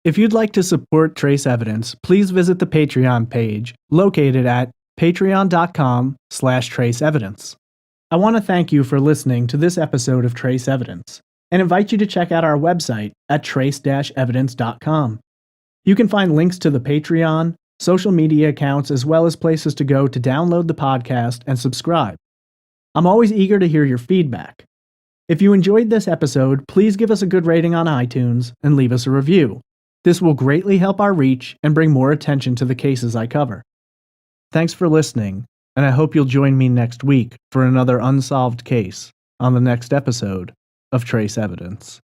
If you'd like to support Trace Evidence, please visit the Patreon page located at patreon.com/traceevidence. I want to thank you for listening to this episode of Trace Evidence and invite you to check out our website at trace-evidence.com. You can find links to the Patreon, social media accounts, as well as places to go to download the podcast and subscribe. I'm always eager to hear your feedback. If you enjoyed this episode, please give us a good rating on iTunes and leave us a review. This will greatly help our reach and bring more attention to the cases I cover. Thanks for listening, and I hope you'll join me next week for another unsolved case on the next episode of Trace Evidence.